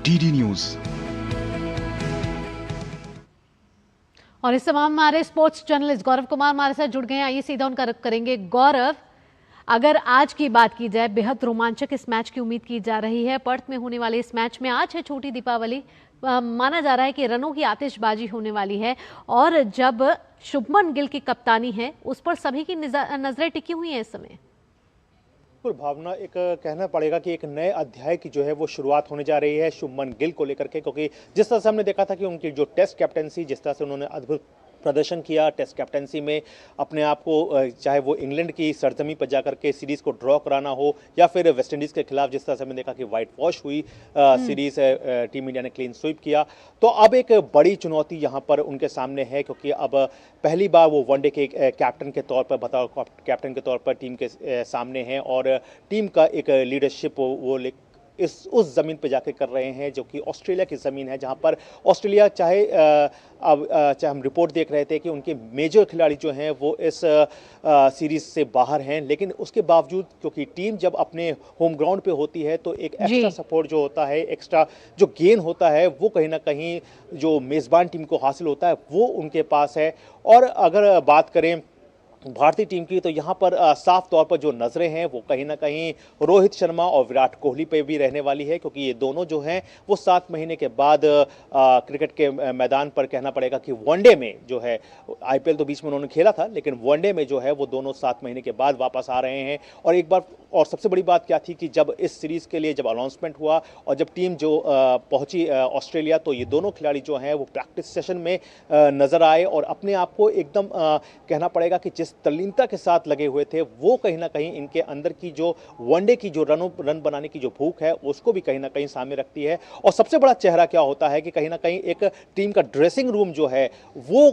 DD news. और इस समय हमारे स्पोर्ट्स जर्नलिस्ट गौरव कुमार हमारे साथ जुड़ गए हैं। आइए सीधा उनका रुख करेंगे। गौरव, अगर आज की बात की जाए, बेहद रोमांचक इस मैच की उम्मीद की जा रही है। पर्थ में होने वाले इस मैच में आज है छोटी दीपावली। माना जा रहा है कि रनों की आतिशबाजी होने वाली है और जब शुभमन गिल की कप्तानी है उस पर सभी की नजरें टिकी हुई हैं इस समय। बिल्कुल भावना, एक कहना पड़ेगा कि एक नए अध्याय की जो है वो शुरुआत होने जा रही है शुभमन गिल को लेकर के, क्योंकि जिस तरह से हमने देखा था कि उनकी जो टेस्ट कैप्टनसी, जिस तरह से उन्होंने अद्भुत प्रदर्शन किया टेस्ट कैप्टनसी में, अपने आप को चाहे वो इंग्लैंड की सरजमी पर जाकर के सीरीज़ को ड्रॉ कराना हो या फिर वेस्टइंडीज़ के खिलाफ जिस तरह से हमने देखा कि वाइट वॉश हुई सीरीज़, टीम इंडिया ने क्लीन स्वीप किया। तो अब एक बड़ी चुनौती यहाँ पर उनके सामने है, क्योंकि अब पहली बार वो वनडे के कैप्टन के तौर पर, बताओ कैप्टन के तौर पर टीम के सामने हैं और टीम का एक लीडरशिप वो उस ज़मीन पे जाके कर रहे हैं जो कि ऑस्ट्रेलिया की ज़मीन है, जहां पर ऑस्ट्रेलिया चाहे हम रिपोर्ट देख रहे थे कि उनके मेजर खिलाड़ी जो हैं वो इस सीरीज़ से बाहर हैं, लेकिन उसके बावजूद क्योंकि टीम जब अपने होम ग्राउंड पे होती है तो एक एक्स्ट्रा सपोर्ट जो होता है, एक्स्ट्रा जो गेन होता है, वो कहीं ना कहीं जो मेज़बान टीम को हासिल होता है वो उनके पास है। और अगर बात करें भारतीय टीम की, तो यहाँ पर साफ तौर पर जो नज़रें हैं वो कहीं ना कहीं रोहित शर्मा और विराट कोहली पे भी रहने वाली है, क्योंकि ये दोनों जो हैं वो 7 महीने के बाद क्रिकेट के मैदान पर, कहना पड़ेगा कि वनडे में जो है, आईपीएल तो बीच में उन्होंने खेला था, लेकिन वनडे में जो है वो दोनों 7 महीने के बाद वापस आ रहे हैं। और एक बार और सबसे बड़ी बात क्या थी कि जब इस सीरीज़ के लिए जब अनाउंसमेंट हुआ और जब टीम जो पहुंची ऑस्ट्रेलिया, तो ये दोनों खिलाड़ी जो हैं वो प्रैक्टिस सेशन में नज़र आए और अपने आप को एकदम कहना पड़ेगा कि जिस तल्लीनता के साथ लगे हुए थे, वो कहीं ना कहीं इनके अंदर की जो वनडे की जो रन बनाने की जो भूख है उसको भी कहीं ना कहीं सामने रखती है। और सबसे बड़ा चेहरा क्या होता है कि कहीं ना कहीं एक टीम का ड्रेसिंग रूम जो है वो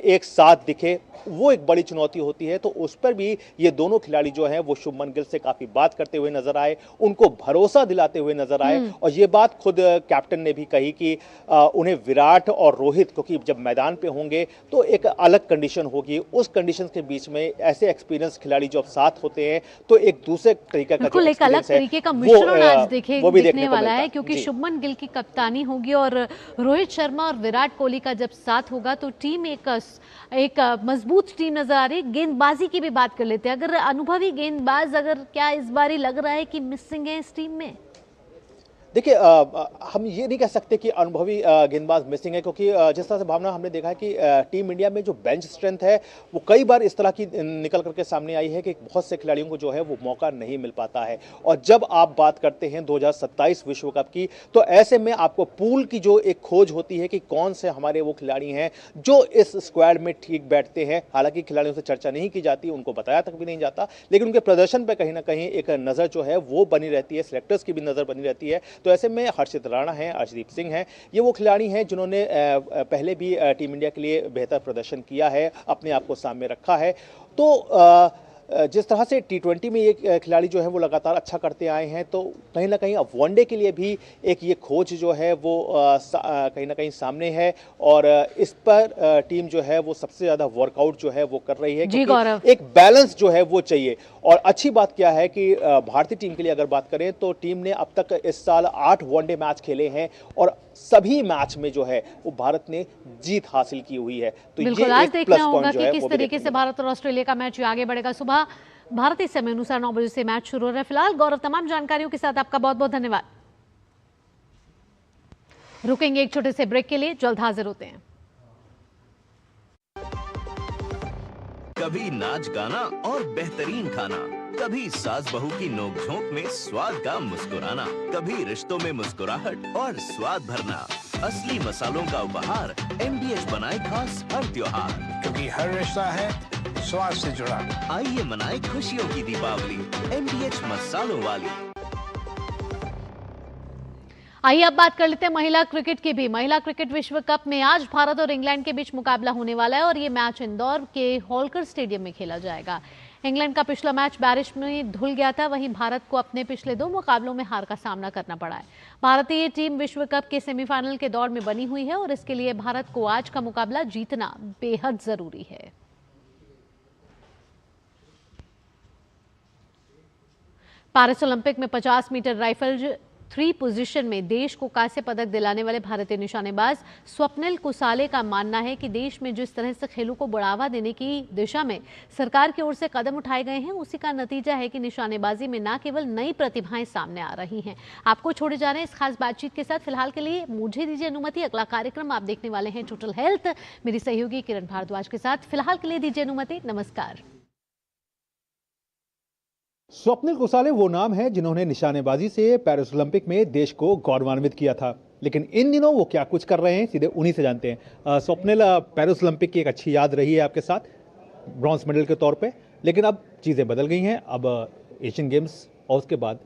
एक साथ दिखे, वो एक बड़ी चुनौती होती है। तो उस पर भी ये दोनों खिलाड़ी जो हैं वो शुभमन गिल से काफी बात करते हुए नजर आए, उनको भरोसा दिलाते हुए नजर आए। और ये बात खुद कैप्टन ने भी कही कि उन्हें विराट और रोहित, क्योंकि जब मैदान पे होंगे तो एक अलग कंडीशन होगी, उस कंडीशन के बीच में ऐसे एक्सपीरियंस खिलाड़ी जो अब साथ होते हैं तो एक दूसरे तरीके का एक अलग तरीके का मिश्रण आज दिखने वाला है, क्योंकि शुभमन गिल की कप्तानी होगी और रोहित शर्मा और विराट कोहली का जब साथ होगा तो टीम एक मजबूत टीम नजर आ रही है। गेंदबाजी की भी बात कर लेते हैं, अगर अनुभवी गेंदबाज अगर क्या इस बार ही लग रहा है कि मिसिंग है इस टीम में? देखिए, हम ये नहीं कह सकते कि अनुभवी गेंदबाज मिसिंग है, क्योंकि जिस तरह से भावना हमने देखा है कि टीम इंडिया में जो बेंच स्ट्रेंथ है वो कई बार इस तरह की निकल करके सामने आई है कि बहुत से खिलाड़ियों को जो है वो मौका नहीं मिल पाता है। और जब आप बात करते हैं 2027 विश्व कप की, तो ऐसे में आपको पूल की जो एक खोज होती है कि कौन से हमारे वो खिलाड़ी हैं जो इस स्क्वाड में ठीक बैठते हैं। हालांकि खिलाड़ियों से चर्चा नहीं की जाती, उनको बताया तक भी नहीं जाता, लेकिन उनके प्रदर्शन पर कहीं ना कहीं एक नज़र जो है वो बनी रहती है, सिलेक्टर्स की भी नज़र बनी रहती है। तो ऐसे में हर्षित राणा हैं, अर्शदीप सिंह हैं, ये वो खिलाड़ी हैं जिन्होंने पहले भी टीम इंडिया के लिए बेहतर प्रदर्शन किया है, अपने आप को सामने रखा है। तो जिस तरह से T20 में ये खिलाड़ी जो है वो लगातार अच्छा करते आए हैं, तो कहीं ना कहीं अब वनडे के लिए भी एक ये खोज जो है वो कहीं ना कहीं सामने है। और इस पर टीम जो है वो सबसे ज़्यादा वर्कआउट जो है वो कर रही है, क्योंकि एक बैलेंस जो है वो चाहिए। और अच्छी बात क्या है कि भारतीय टीम के लिए अगर बात करें तो टीम ने अब तक इस साल 8 वनडे मैच खेले हैं और सभी मैच में जो है वो भारत ने जीत हासिल की हुई है। तो बिल्कुल आज देखना होगा कि किस तरीके से भारत और ऑस्ट्रेलिया का मैच आगे बढ़ेगा। सुबह भारतीय समय अनुसार 9 बजे से मैच शुरू हो रहा है। फिलहाल गौरव, तमाम जानकारियों के साथ आपका बहुत बहुत धन्यवाद। रुकेंगे एक छोटे से ब्रेक के लिए, जल्द हाजिर होते हैं। कभी नाच गाना और बेहतरीन खाना, कभी सास बहू की नोक-झोंक में स्वाद का मुस्कुराना, कभी रिश्तों में मुस्कुराहट और स्वाद भरना। असली मसालों का उपहार MDH बनाए खास हर त्योहार, क्योंकि हर रिश्ता है स्वाद से जुड़ा। आइए मनाए खुशियों की दीपावली MDH मसालों वाली। आइए अब बात कर लेते हैं महिला क्रिकेट की भी। महिला क्रिकेट विश्व कप में आज भारत और इंग्लैंड के बीच मुकाबला होने वाला है और ये मैच इंदौर के होलकर स्टेडियम में खेला जाएगा। इंग्लैंड का पिछला मैच बारिश में धुल गया था, वहीं भारत को अपने पिछले 2 मुकाबलों में हार का सामना करना पड़ा है। भारतीय टीम विश्व कप के सेमीफाइनल के दौर में बनी हुई है और इसके लिए भारत को आज का मुकाबला जीतना बेहद जरूरी है। पेरिस ओलंपिक में 50 मीटर राइफल 3 पोजीशन में देश को कांस्य पदक दिलाने वाले भारतीय निशानेबाज स्वप्निल कुसाले का मानना है कि देश में जिस तरह से खेलों को बढ़ावा देने की दिशा में सरकार की ओर से कदम उठाए गए हैं, उसी का नतीजा है कि निशानेबाजी में न केवल नई प्रतिभाएं सामने आ रही हैं। आपको छोड़े जा रहे हैं इस खास बातचीत के साथ। फिलहाल के लिए मुझे दीजिए अनुमति। अगला कार्यक्रम आप देखने वाले हैं टोटल हेल्थ, मेरी सहयोगी किरण भारद्वाज के साथ। फिलहाल के लिए दीजिए अनुमति। नमस्कार। स्वप्निल कुसाले वो नाम है जिन्होंने निशानेबाजी से पेरिस ओलंपिक में देश को गौरवान्वित किया था, लेकिन इन दिनों वो क्या कुछ कर रहे हैं सीधे उन्हीं से जानते हैं। स्वप्निल, पेरिस ओलंपिक की एक अच्छी याद रही है आपके साथ ब्रॉन्ज मेडल के तौर पे, लेकिन अब चीज़ें बदल गई हैं। अब एशियन गेम्स और उसके बाद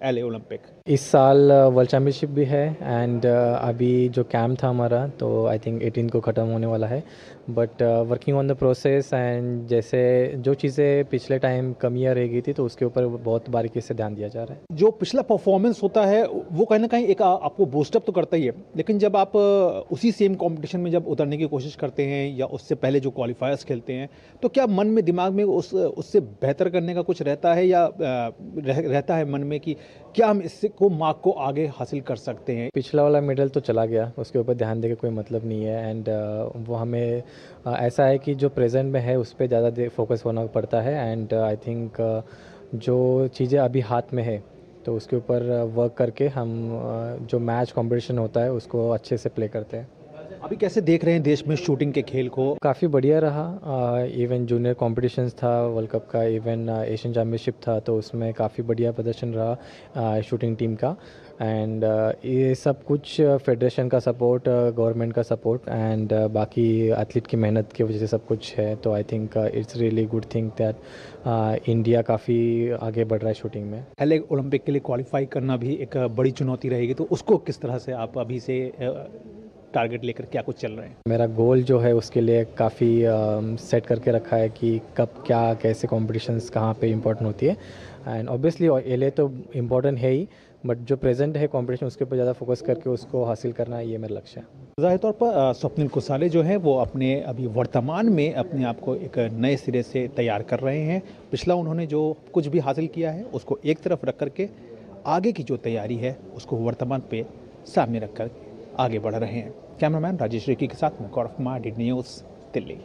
LA ओलंपिक। इस साल वर्ल्ड चैम्पियनशिप भी है एंड अभी जो कैंप था हमारा तो आई थिंक 18 को ख़त्म होने वाला है, but working on the process and जैसे जो चीज़ें पिछले टाइम कमियां रह गई थी तो उसके ऊपर बहुत बारीकी से ध्यान दिया जा रहा है। जो पिछला परफॉर्मेंस होता है वो कहीं ना कहीं एक आपको बूस्टअप तो करता ही है, लेकिन जब आप उसी सेम कंपटीशन में जब उतरने की कोशिश करते हैं या उससे पहले जो क्वालिफायर्स खेलते हैं तो क्या मन में दिमाग में उससे बेहतर करने का कुछ रहता है या रहता है मन में कि क्या हम इससे को मार्क को आगे हासिल कर सकते हैं? पिछला वाला मेडल तो चला गया, उसके ऊपर ध्यान देके कोई मतलब नहीं है एंड वो हमें ऐसा है कि जो प्रेजेंट में है उस पर ज़्यादा फोकस होना पड़ता है एंड आई थिंक जो चीज़ें अभी हाथ में है तो उसके ऊपर वर्क करके हम जो मैच कंपटीशन होता है उसको अच्छे से प्ले करते हैं। अभी कैसे देख रहे हैं देश में शूटिंग के खेल को? काफ़ी बढ़िया रहा, इवन जूनियर कॉम्पिटिशन्स था वर्ल्ड कप का, इवन एशियन चैम्पियनशिप था तो उसमें काफ़ी बढ़िया प्रदर्शन रहा शूटिंग टीम का एंड ये सब कुछ फेडरेशन का सपोर्ट, गवर्नमेंट का सपोर्ट एंड बाकी एथलीट की मेहनत की वजह से सब कुछ है। तो I think it's really good thing that India काफ़ी आगे बढ़ रहा है शूटिंग में। LA ओलंपिक के लिए क्वालिफाई करना भी एक बड़ी चुनौती रहेगी, तो उसको किस तरह से आप अभी से टारगेट लेकर क्या कुछ चल रहे हैं? मेरा गोल जो है उसके लिए काफ़ी सेट करके रखा है कि कब क्या कैसे कॉम्पिटिशन्स कहाँ पे इम्पोर्टेंट होती है एंड ऑब्वियसली LA तो इम्पोर्टेंट है ही, बट जो प्रेजेंट है कंपटीशन उसके ऊपर ज़्यादा फोकस करके उसको हासिल करना ये मेरा लक्ष्य है। ज़ाहिर तौर पर स्वप्निल कुसाले जो हैं वो अपने अभी वर्तमान में अपने आप को एक नए सिरे से तैयार कर रहे हैं। पिछला उन्होंने जो कुछ भी हासिल किया है उसको एक तरफ रख करके आगे की जो तैयारी है उसको वर्तमान पे सामने रख कर आगे बढ़ रहे हैं। कैमरामैन राजेश रेड्डी के साथ मैं गौरव कुमार, DD न्यूज़, दिल्ली।